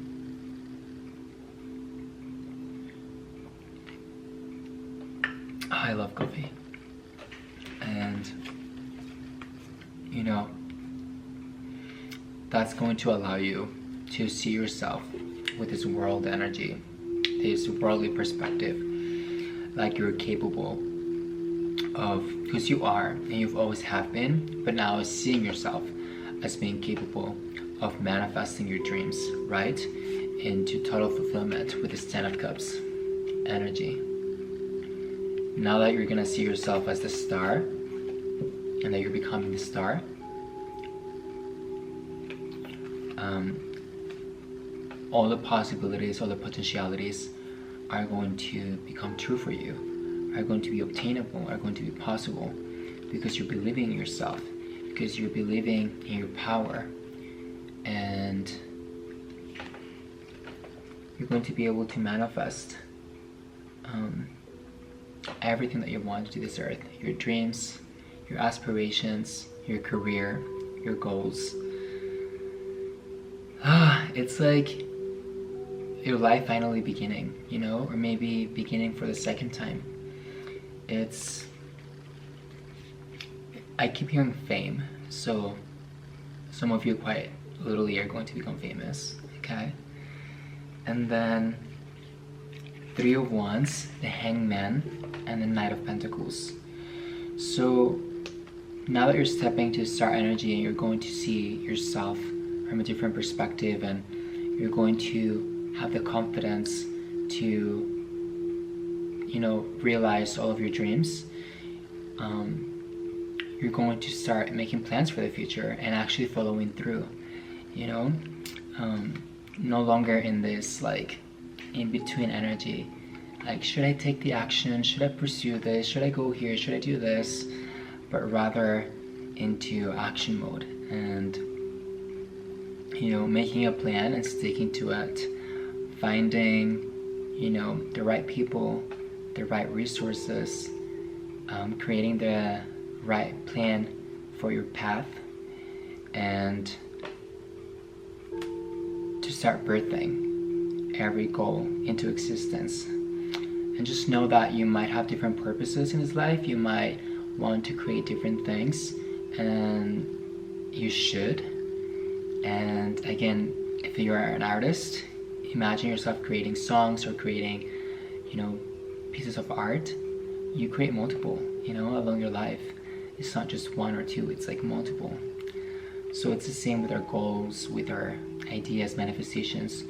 I love coffee. And, that's going to allow you to see yourself with this world energy, this worldly perspective, like you're capable of, because you are, and you've always have been, but now seeing yourself as being capable of manifesting your dreams, right, into total fulfillment with this 10 of Cups energy. Now that you're gonna see yourself as the star, and that you're becoming the star, all the possibilities, all the potentialities are going to become true for you, are going to be obtainable, are going to be possible, because you're believing in yourself, because you're believing in your power, and you're going to be able to manifest everything that you want to this earth, your dreams, your aspirations, your career, your goals. It's like your life finally beginning, or maybe beginning for the second time. I keep hearing fame, so some of you quite literally are going to become famous, okay? And then 3 of Wands, the Hangman, and the Knight of Pentacles. So now that you're stepping to star energy and you're going to see yourself from a different perspective, and you're going to have the confidence to, realize all of your dreams, you're going to start making plans for the future and actually following through, no longer in this like in between energy, like should I take the action, should I pursue this, should I go here, should I do this, but rather into action mode and making a plan and sticking to it, finding the right people, the right resources, creating the right plan for your path, and to start birthing every goal into existence. And just know that you might have different purposes in this life. You might want to create different things, and you should. And again, if you are an artist, imagine yourself creating songs or creating pieces of art. You create multiple along your life. It's not just one or two, it's like multiple. So it's the same with our goals, with our ideas, manifestations.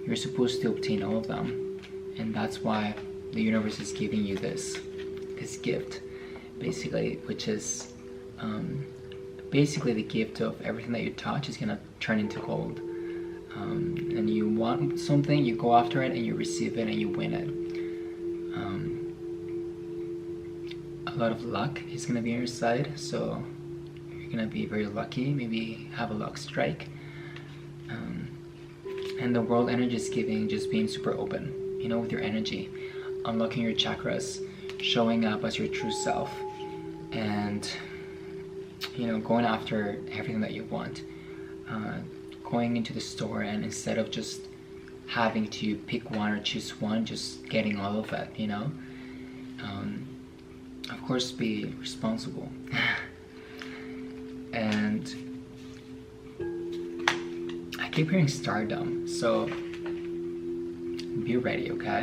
You're supposed to obtain all of them, and that's why the universe is giving you this gift, basically, which is basically the gift of everything that you touch is gonna turn into gold. And you want something, you go after it, and you receive it, and you win it. A lot of luck is gonna be on your side, so you're gonna be very lucky. Maybe have a luck strike. And the world energy is giving just being super open, with your energy, unlocking your chakras, showing up as your true self, and going after everything that you want. Going into the store, and instead of just having to pick one or choose one, just getting all of it, of course, be responsible. And I keep hearing stardom, so be ready, okay?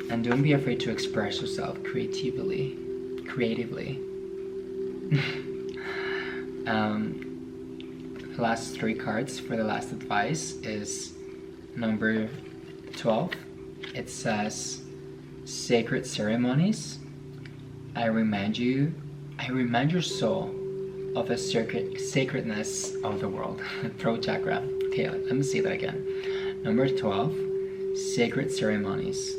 And don't be afraid to express yourself creatively. The last 3 cards for the last advice is number 12, it says, sacred ceremonies. I remind your soul of the sacredness of the world. Throat chakra. Okay, let me say that again. Number 12, sacred ceremonies,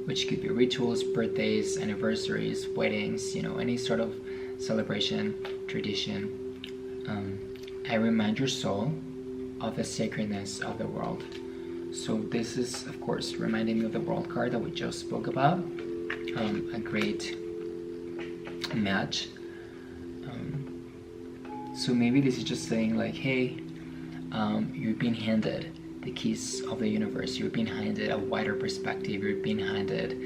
which could be rituals, birthdays, anniversaries, weddings, any sort of celebration, tradition. I remind your soul of the sacredness of the world. So this is, of course, reminding me of the world card that we just spoke about. A great match. So maybe this is just saying like, hey, you're being handed the keys of the universe. You're being handed a wider perspective. You're being handed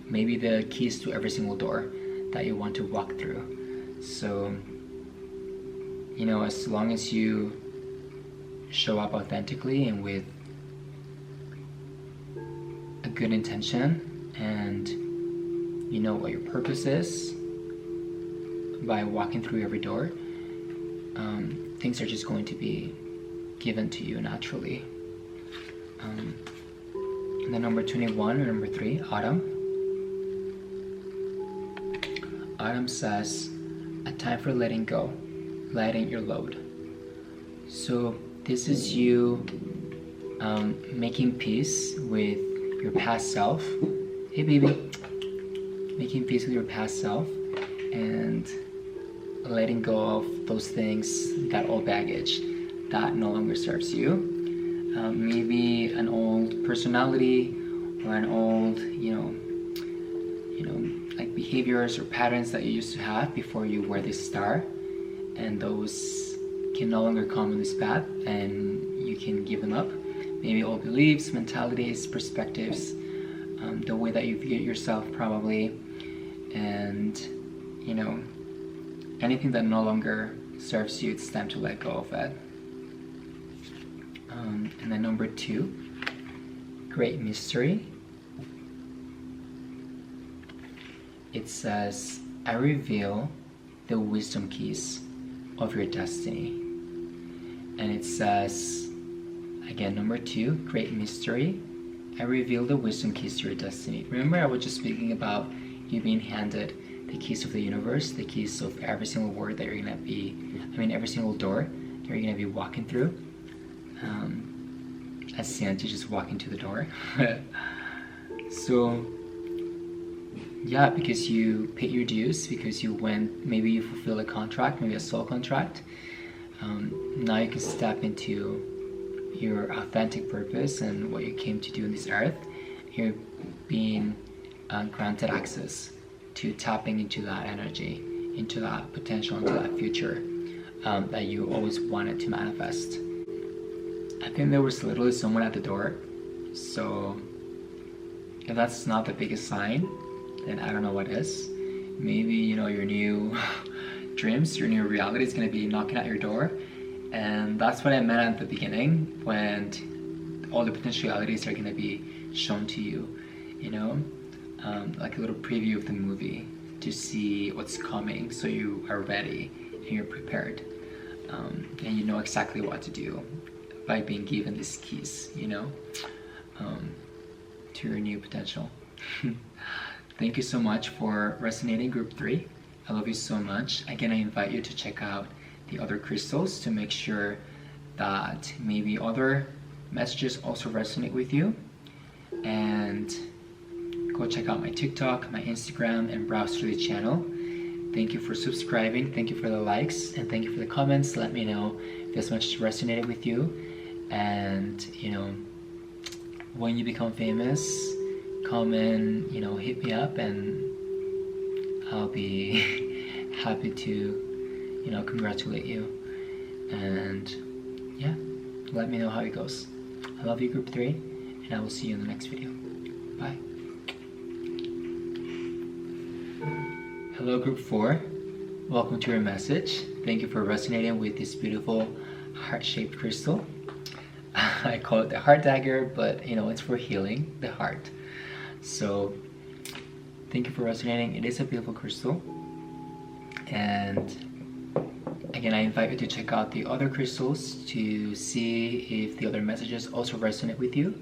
maybe the keys to every single door that you want to walk through. So, as long as you show up authentically and with a good intention, and you know what your purpose is by walking through every door, things are just going to be given to you naturally. And then number 21 or number 3, autumn. Autumn says, a time for letting go, lighten your load. So this is you making peace with your past self. Hey baby. Making peace with your past self and letting go of those things, that old baggage that no longer serves you. Maybe an old personality or an old, like behaviors or patterns that you used to have before you were this star, and those can no longer come on this path, and you can give them up. Maybe old beliefs, mentalities, perspectives, the way that you view yourself probably, and anything that no longer serves you, it's time to let go of it. And then number 2, great mystery. It says, I reveal the wisdom keys of your destiny. And it says, again, number 2, great mystery. I reveal the wisdom keys to your destiny. Remember, I was just speaking about you being handed the keys of the universe, the keys of every single word that you're gonna be, every single door that you're gonna be walking through. As Santa just walking to the door. So, yeah, because you paid your dues, because you went, maybe you fulfill a contract, maybe a soul contract. Now you can step into your authentic purpose and what you came to do on this earth. You're being granted access to tapping into that energy, into that potential, into that future that you always wanted to manifest. I think there was literally someone at the door, so if that's not the biggest sign, then I don't know what is. Maybe, your new dreams, your new reality is going to be knocking at your door, and that's what I meant at the beginning, when all the potentialities are going to be shown to you, like a little preview of the movie to see what's coming, so you are ready and you're prepared, and you know exactly what to do by being given these keys, to your new potential. Thank you so much for resonating, group 3. I love you so much. Again, I invite you to check out the other crystals to make sure that maybe other messages also resonate with you. And go check out my TikTok, my Instagram, and browse through the channel. Thank you for subscribing. Thank you for the likes, and thank you for the comments. Let me know if this message resonated with you. And when you become famous, come and hit me up, and I'll be happy to congratulate you. And yeah, let me know how it goes. I love you, group 3, and I will see you in the next video. Bye. Hello, group 4. Welcome to your message. Thank you for resonating with this beautiful heart-shaped crystal. I call it the heart dagger, but it's for healing the heart. So thank you for resonating. It is a beautiful crystal, and again, I invite you to check out the other crystals to see if the other messages also resonate with you.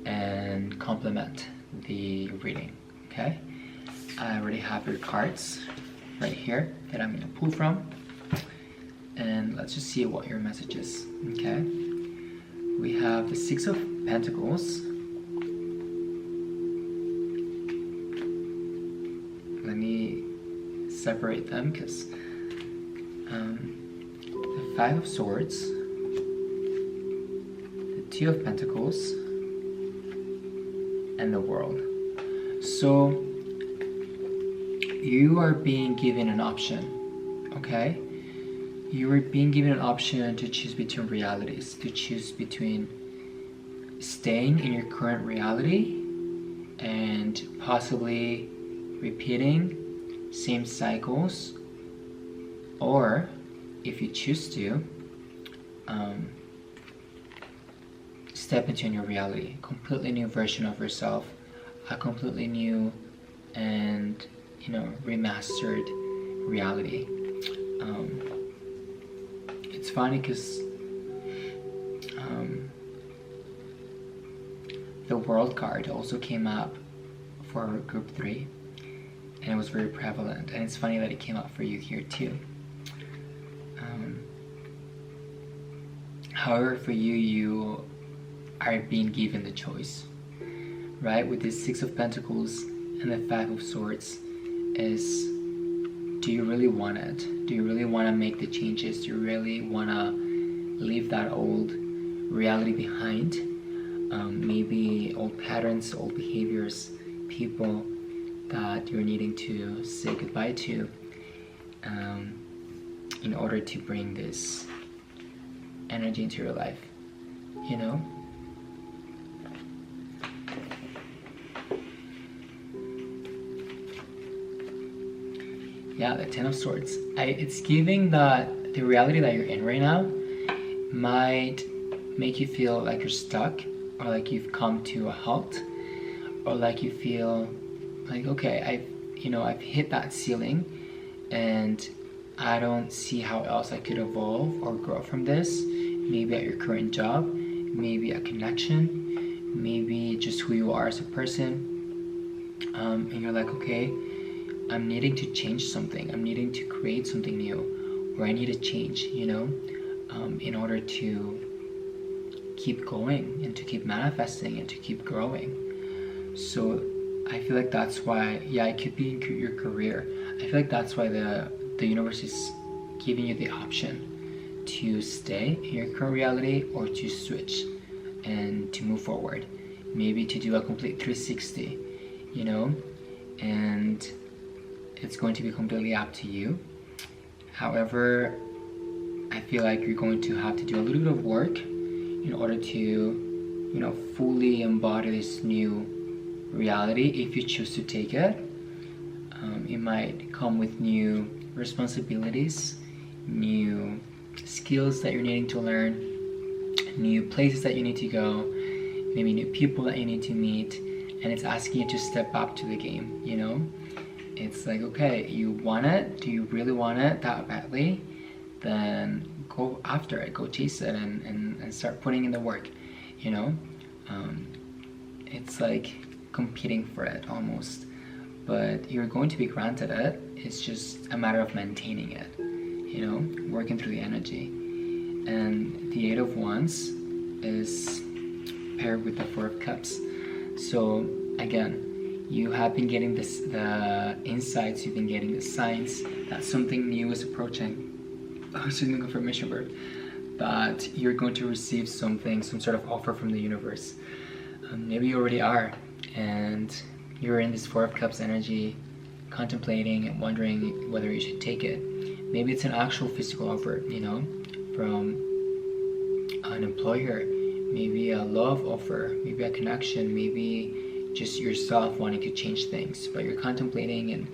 and complement the reading. Okay, I already have your cards right here that I'm gonna pull from, and let's just see what your message is. Okay, we have the Six of Pentacles. Let me separate them because the Five of Swords, the Two of Pentacles, and the World. So you are being given an option, okay? You are being given an option to choose between realities, to choose between staying in your current reality and possibly repeating same cycles, or if you choose to, step into a new reality, completely new version of yourself, a completely new and remastered reality. It's funny because the World card also came up for group 3, and it was very prevalent, and it's funny that it came up for you here too. However, for you, you are being given the choice, right? With this Six of Pentacles and the Five of Swords, is, do you really want it? Do you really want to make the changes? Do you really want to leave that old reality behind? Maybe old patterns, old behaviors, people that you're needing to say goodbye to in order to bring this energy into your life, Yeah, the Ten of Swords. It's giving that the reality that you're in right now might make you feel like you're stuck, or like you've come to a halt, or like you feel like, okay, I've hit that ceiling and I don't see how else I could evolve or grow from this. Maybe at your current job, maybe a connection, maybe just who you are as a person, and you're like, okay, I'm needing to change something. I'm needing to create something new, or I need a change, in order to keep going and to keep manifesting and to keep growing. So I feel like that's why, it could be in your career. I feel like that's why the universe is giving you the option to stay in your current reality or to switch and to move forward. Maybe to do a complete 360, and it's going to be completely up to you. However, I feel like you're going to have to do a little bit of work in order to, fully embody this new reality if you choose to take it. It might come with new responsibilities, new skills that you're needing to learn, new places that you need to go, maybe new people that you need to meet, and it's asking you to step up to the game, It's like, okay, you want it? Do you really want it that badly? Then go after it, go chase it, and start putting in the work, It's like competing for it almost, but you're going to be granted it. It's just a matter of maintaining it, working through the energy. And the Eight of Wands is paired with the Four of Cups. So again, you have been getting the insights, you've been getting the signs that something new is approaching. Excuse me, confirmation word. That you're going to receive something, some sort of offer from the universe. Maybe you already are, and you're in this Four of Cups energy, contemplating and wondering whether you should take it. Maybe it's an actual physical offer, from an employer, maybe a love offer, maybe a connection, maybe just yourself wanting to change things, but you're contemplating and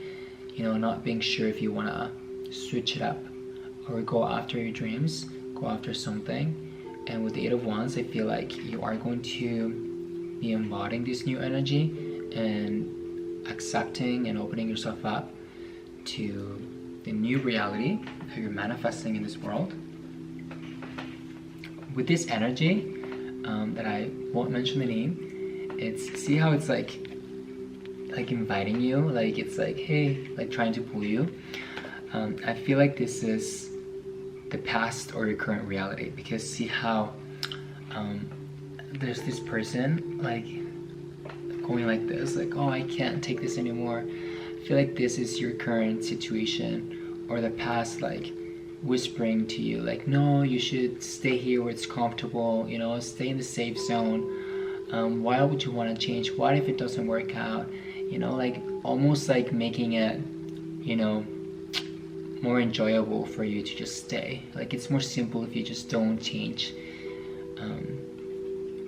not being sure if you want to switch it up or go after your dreams, go after something. And with the Eight of Wands, I feel like you are going to be embodying this new energy and accepting and opening yourself up to the new reality that you're manifesting in this world. With this energy, that I won't mention the name, see how it's like inviting you, like it's like, hey, like trying to pull you. I feel like this is the past or your current reality, because see how there's this person like going like this, like, oh, I can't take this anymore. I feel like this is your current situation, or the past like whispering to you like, no, you should stay here where it's comfortable, you know, stay in the safe zone. Why would you want to change? What if it doesn't work out? You know, like almost like making it, you know, more enjoyable for you to just stay. Like it's more simple if you just don't change.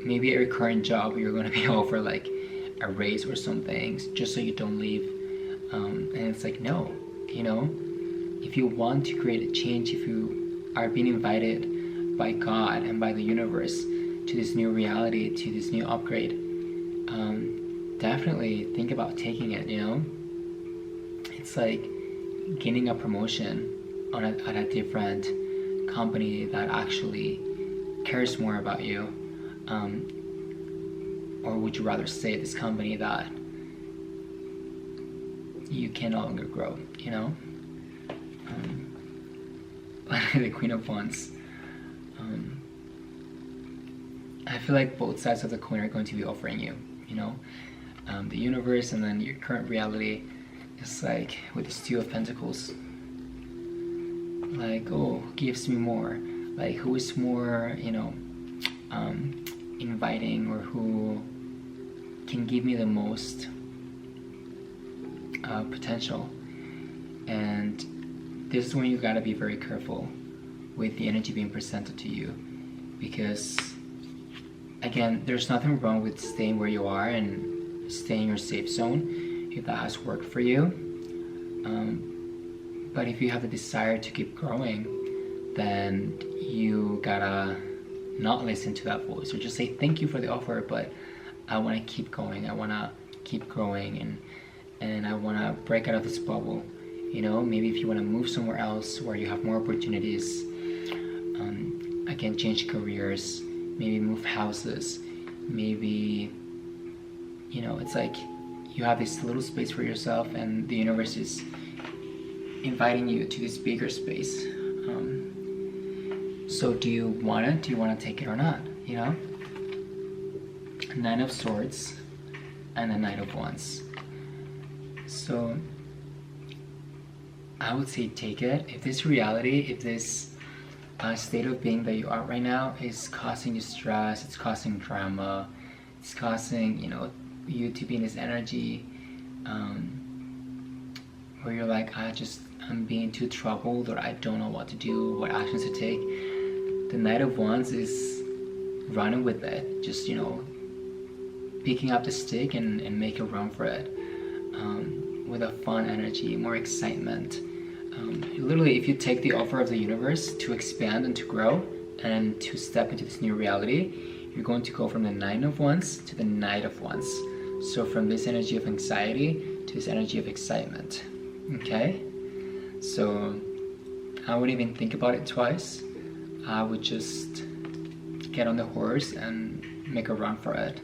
Maybe at your current job you're going to be offered like a raise or something just so you don't leave. And it's like, no, you know, if you want to create a change, if you are being invited by God and by the universe to this new reality, to this new upgrade, definitely think about taking it, you know? It's like getting a promotion at a different company that actually cares more about you. Or would you rather stay at this company that you can no longer grow, you know? The Queen of Wands. I feel like both sides of the coin are going to be offering you, you know? The universe and then your current reality. It's like with this Two of Pentacles. Like, oh, who gives me more? Like, who is more, you know, inviting, or who can give me the most potential? And this is when you gotta be very careful with the energy being presented to you, because again, there's nothing wrong with staying where you are and staying in your safe zone if that has worked for you. But if you have the desire to keep growing, then you gotta not listen to that voice, or just say thank you for the offer, but I want to keep going, I want to keep growing, and I want to break out of this bubble. You know, maybe if you want to move somewhere else where you have more opportunities, again, change careers, maybe move houses, maybe, you know, it's like you have this little space for yourself and the universe is inviting you to this bigger space. So do you want it? Do you want to take it or not? You know? Nine of Swords and a Knight of Wands. So I would say take it. If this reality, if this state of being that you are right now is causing you stress, it's causing drama, it's causing, you know, you to be in this energy where you're like, I'm being too troubled, or I don't know what to do, what actions to take. The Knight of Wands is running with it, just, you know, picking up the stick and make a run for it, with a fun energy, more excitement. Literally, if you take the offer of the universe to expand and to grow and to step into this new reality, you're going to go from the Nine of Wands to the Knight of Wands. So from this energy of anxiety to this energy of excitement. Okay? So I wouldn't even think about it twice. I would just get on the horse and make a run for it.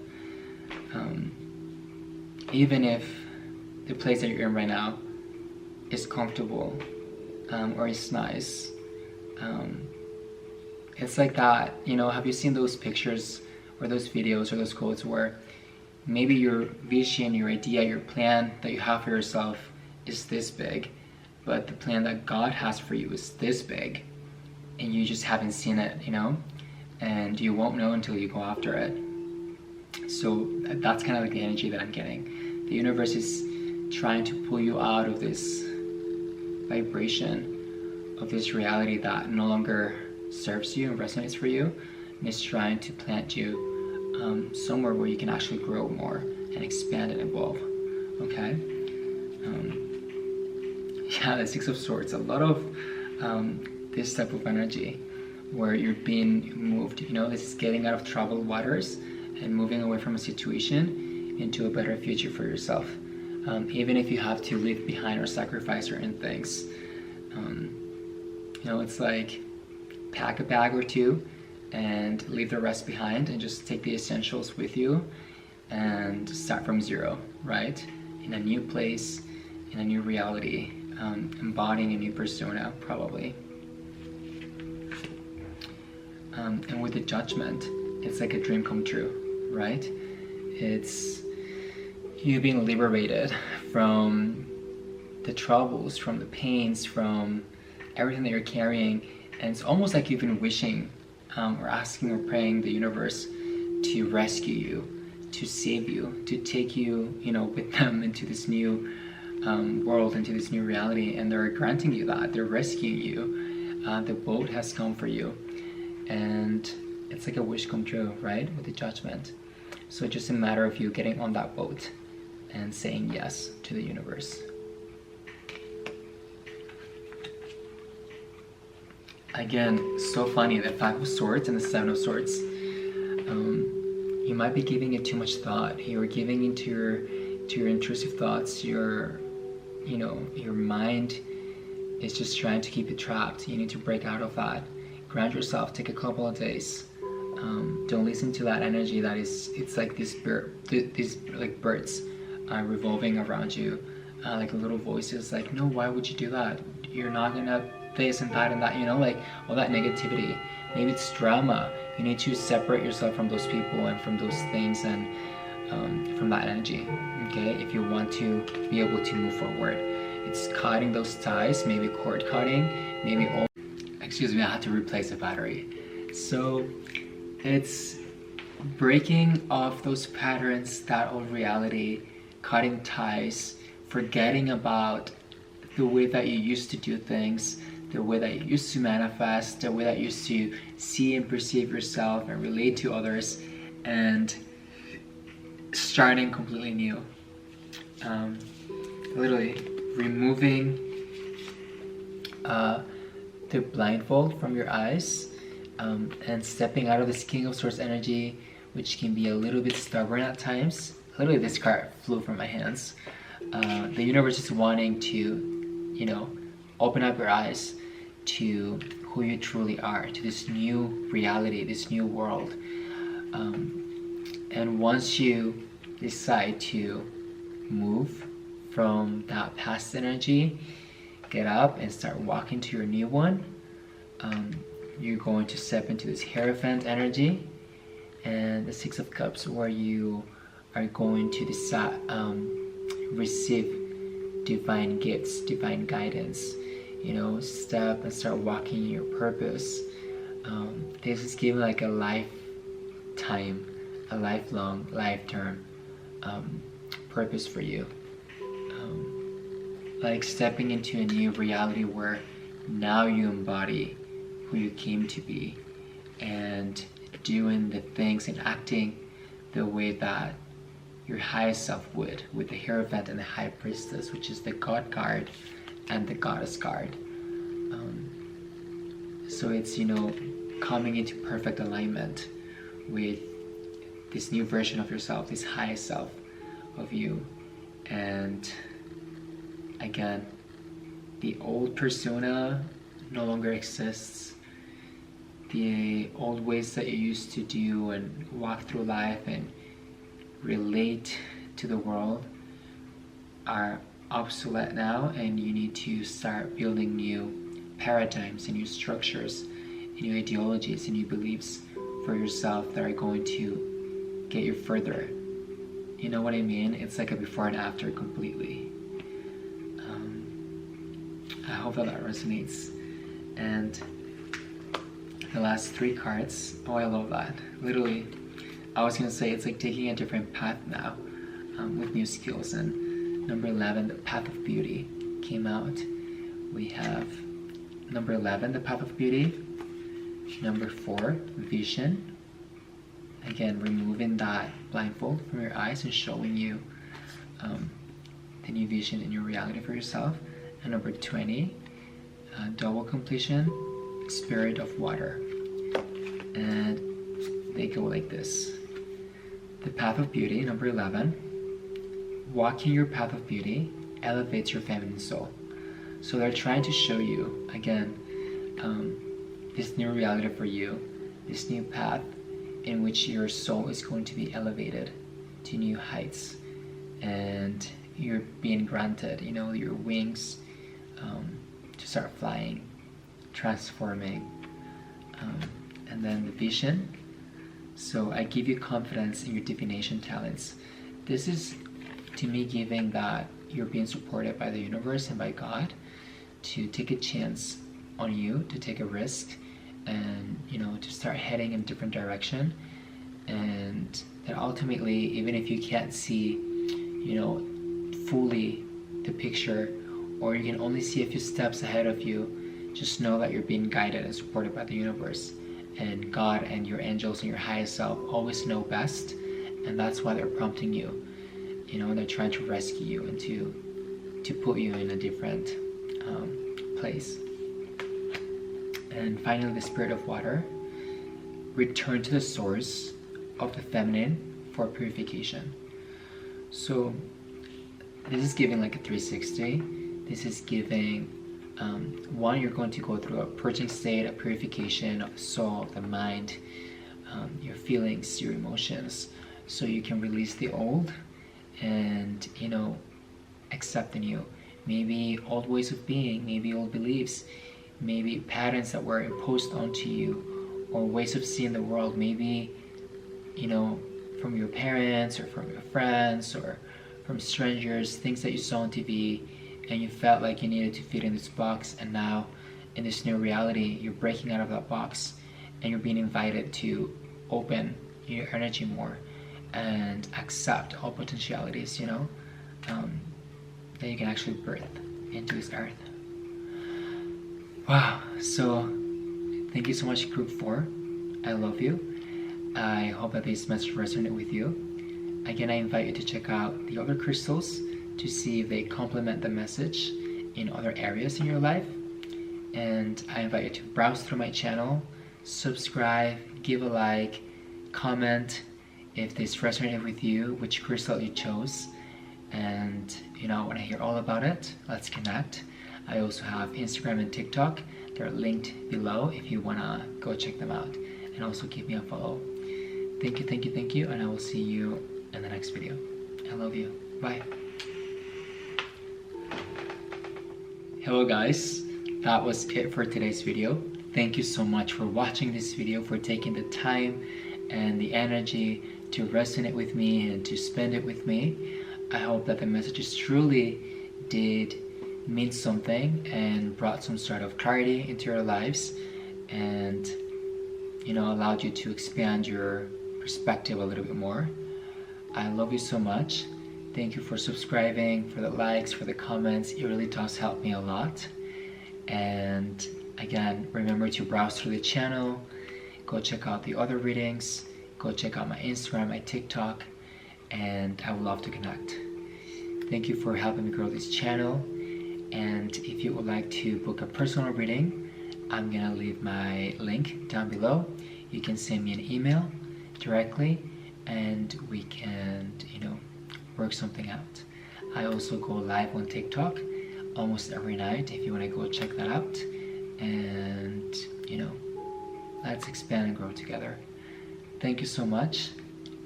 Even if the place that you're in right now is comfortable, or is nice. It's like that, you know, have you seen those pictures or those videos or those quotes where maybe your vision, your idea, your plan that you have for yourself is this big, but the plan that God has for you is this big, and you just haven't seen it, you know, and you won't know until you go after it. So that's kind of like the energy that I'm getting. The universe is trying to pull you out of this vibration, of this reality that no longer serves you and resonates for you, and is trying to plant you somewhere where you can actually grow more and expand and evolve. Okay? Yeah, the Six of Swords, a lot of this type of energy where you're being moved, you know, this is getting out of troubled waters and moving away from a situation into a better future for yourself. Even if you have to leave behind or sacrifice certain things. You know, it's like pack a bag or two and leave the rest behind and just take the essentials with you and start from zero, right? In a new place, in a new reality, embodying a new persona, probably. And with the Judgment, it's like a dream come true, right? It's you being liberated from the troubles, from the pains, from everything that you're carrying, and it's almost like you've been wishing or asking or praying the universe to rescue you, to save you, to take you, with them into this new world, into this new reality, and they're granting you that. They're rescuing you. The boat has come for you, and it's like a wish come true, right? With the Judgment. So it's just a matter of you getting on that boat and saying yes to the universe. Again, so funny, the Five of Swords and the Seven of Swords. You might be giving it too much thought. You're giving into your intrusive thoughts. Your mind is just trying to keep it trapped. You need to break out of that. Ground yourself. Take a couple of days. Don't listen to that energy that it's like these like birds revolving around you, like little voices like, no, why would you do that? You're not gonna this and that and that, like all that negativity. Maybe it's drama. You need to separate yourself from those people and from those things and from that energy, okay? If you want to be able to move forward, it's cutting those ties, maybe cord cutting, maybe excuse me, I had to replace the battery. So it's breaking off those patterns, that old reality, cutting ties, forgetting about the way that you used to do things, the way that you used to manifest, the way that you used to see and perceive yourself and relate to others, and starting completely new. Literally removing the blindfold from your eyes, and stepping out of this King of Swords energy, which can be a little bit stubborn at times. Literally, this card flew from my hands. The universe is wanting to, open up your eyes to who you truly are, to this new reality, this new world. And once you decide to move from that past energy, get up and start walking to your new one, you're going to step into this Hierophant energy and the Six of Cups, where you are going to decide, receive divine gifts, divine guidance, step and start walking in your purpose. This is given like a lifetime, a lifelong, life-term purpose for you. Like stepping into a new reality where now you embody who you came to be and doing the things and acting the way that your highest self would, with the Hierophant and the High Priestess, which is the God card and the Goddess card. So it's, coming into perfect alignment with this new version of yourself, this highest self of you. And again, the old persona no longer exists. The old ways that you used to do and walk through life and relate to the world are obsolete now, and you need to start building new paradigms and new structures, and new ideologies and new beliefs for yourself that are going to get you further. You know what I mean? It's like a before and after completely. I hope that resonates. And the last three cards, oh, I love that. Literally, I was gonna say it's like taking a different path now, with new skills. And number 11, the Path of Beauty, came out. We have number 11, the Path of Beauty. Number 4, Vision. Again, removing that blindfold from your eyes and showing you the new vision in your reality for yourself. And number 20, Double Completion, Spirit of Water. And they go like this. The Path of Beauty, number 11. Walking your path of beauty elevates your feminine soul. So they're trying to show you, again, this new reality for you, this new path in which your soul is going to be elevated. to new heights, and you're being granted, you know, your wings to start flying, transforming, and then the vision. So I give you confidence in your divination talents. This is, to me, giving that you're being supported by the universe and by God to take a chance on you, to take a risk, and, you know, to start heading in a different direction. And that ultimately, even if you can't see, you know, fully the picture, or you can only see a few steps ahead of you, just know that you're being guided and supported by the universe. And God and your angels and your highest self always know best, and that's why they're prompting you. You know, they're trying to rescue you and to put you in a different place. And finally, the spirit of water. Return to the source of the feminine for purification. So this is giving like a 360. This is giving one, you're going to go through a purging state, a purification of the soul, the mind, your feelings, your emotions, so you can release the old and, you know, accept the new. Maybe old ways of being, maybe old beliefs, maybe patterns that were imposed onto you, or ways of seeing the world, maybe, you know, from your parents or from your friends or from strangers, things that you saw on TV and you felt like you needed to fit in this box, and now in this new reality you're breaking out of that box and you're being invited to open your energy more and accept all potentialities, you know, that you can actually birth into this earth. Wow, so thank you so much, group 4. I love you. I hope that this message resonated with you. Again, I invite you to check out the other crystals to see if they complement the message in other areas in your life. And I invite you to browse through my channel, subscribe, give a like, comment if this resonated with you, which crystal you chose. And, you know, I want to hear all about it. Let's connect. I also have Instagram and TikTok. They're linked below if you want to go check them out. And also keep me a follow. Thank you, thank you, thank you. And I will see you in the next video. I love you. Bye. Hello guys. That was it for today's video. Thank you so much for watching this video, for taking the time and the energy to resonate with me and to spend it with me. I hope that the messages truly did mean something and brought some sort of clarity into your lives, and, you know, allowed you to expand your perspective a little bit more. I love you so much. Thank you for subscribing, for the likes, for the comments. It really does help me a lot. And again, remember to browse through the channel, go check out the other readings, go check out my Instagram, my TikTok, and I would love to connect. Thank you for helping me grow this channel. And if you would like to book a personal reading, I'm gonna leave my link down below. You can send me an email directly and we can, you know, work something out. I also go live on TikTok almost every night if you want to go check that out. And, you know, let's expand and grow together. Thank you so much,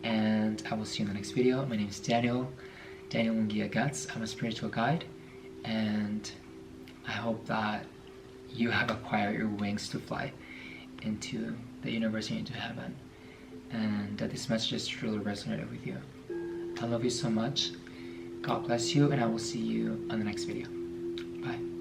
and I will see you in the next video. My name is Daniel Mungia Guts. I'm a spiritual guide, and I hope that you have acquired your wings to fly into the universe and into heaven, and that this message has truly resonated with you. I love you so much. God bless you, and I will see you on the next video. Bye.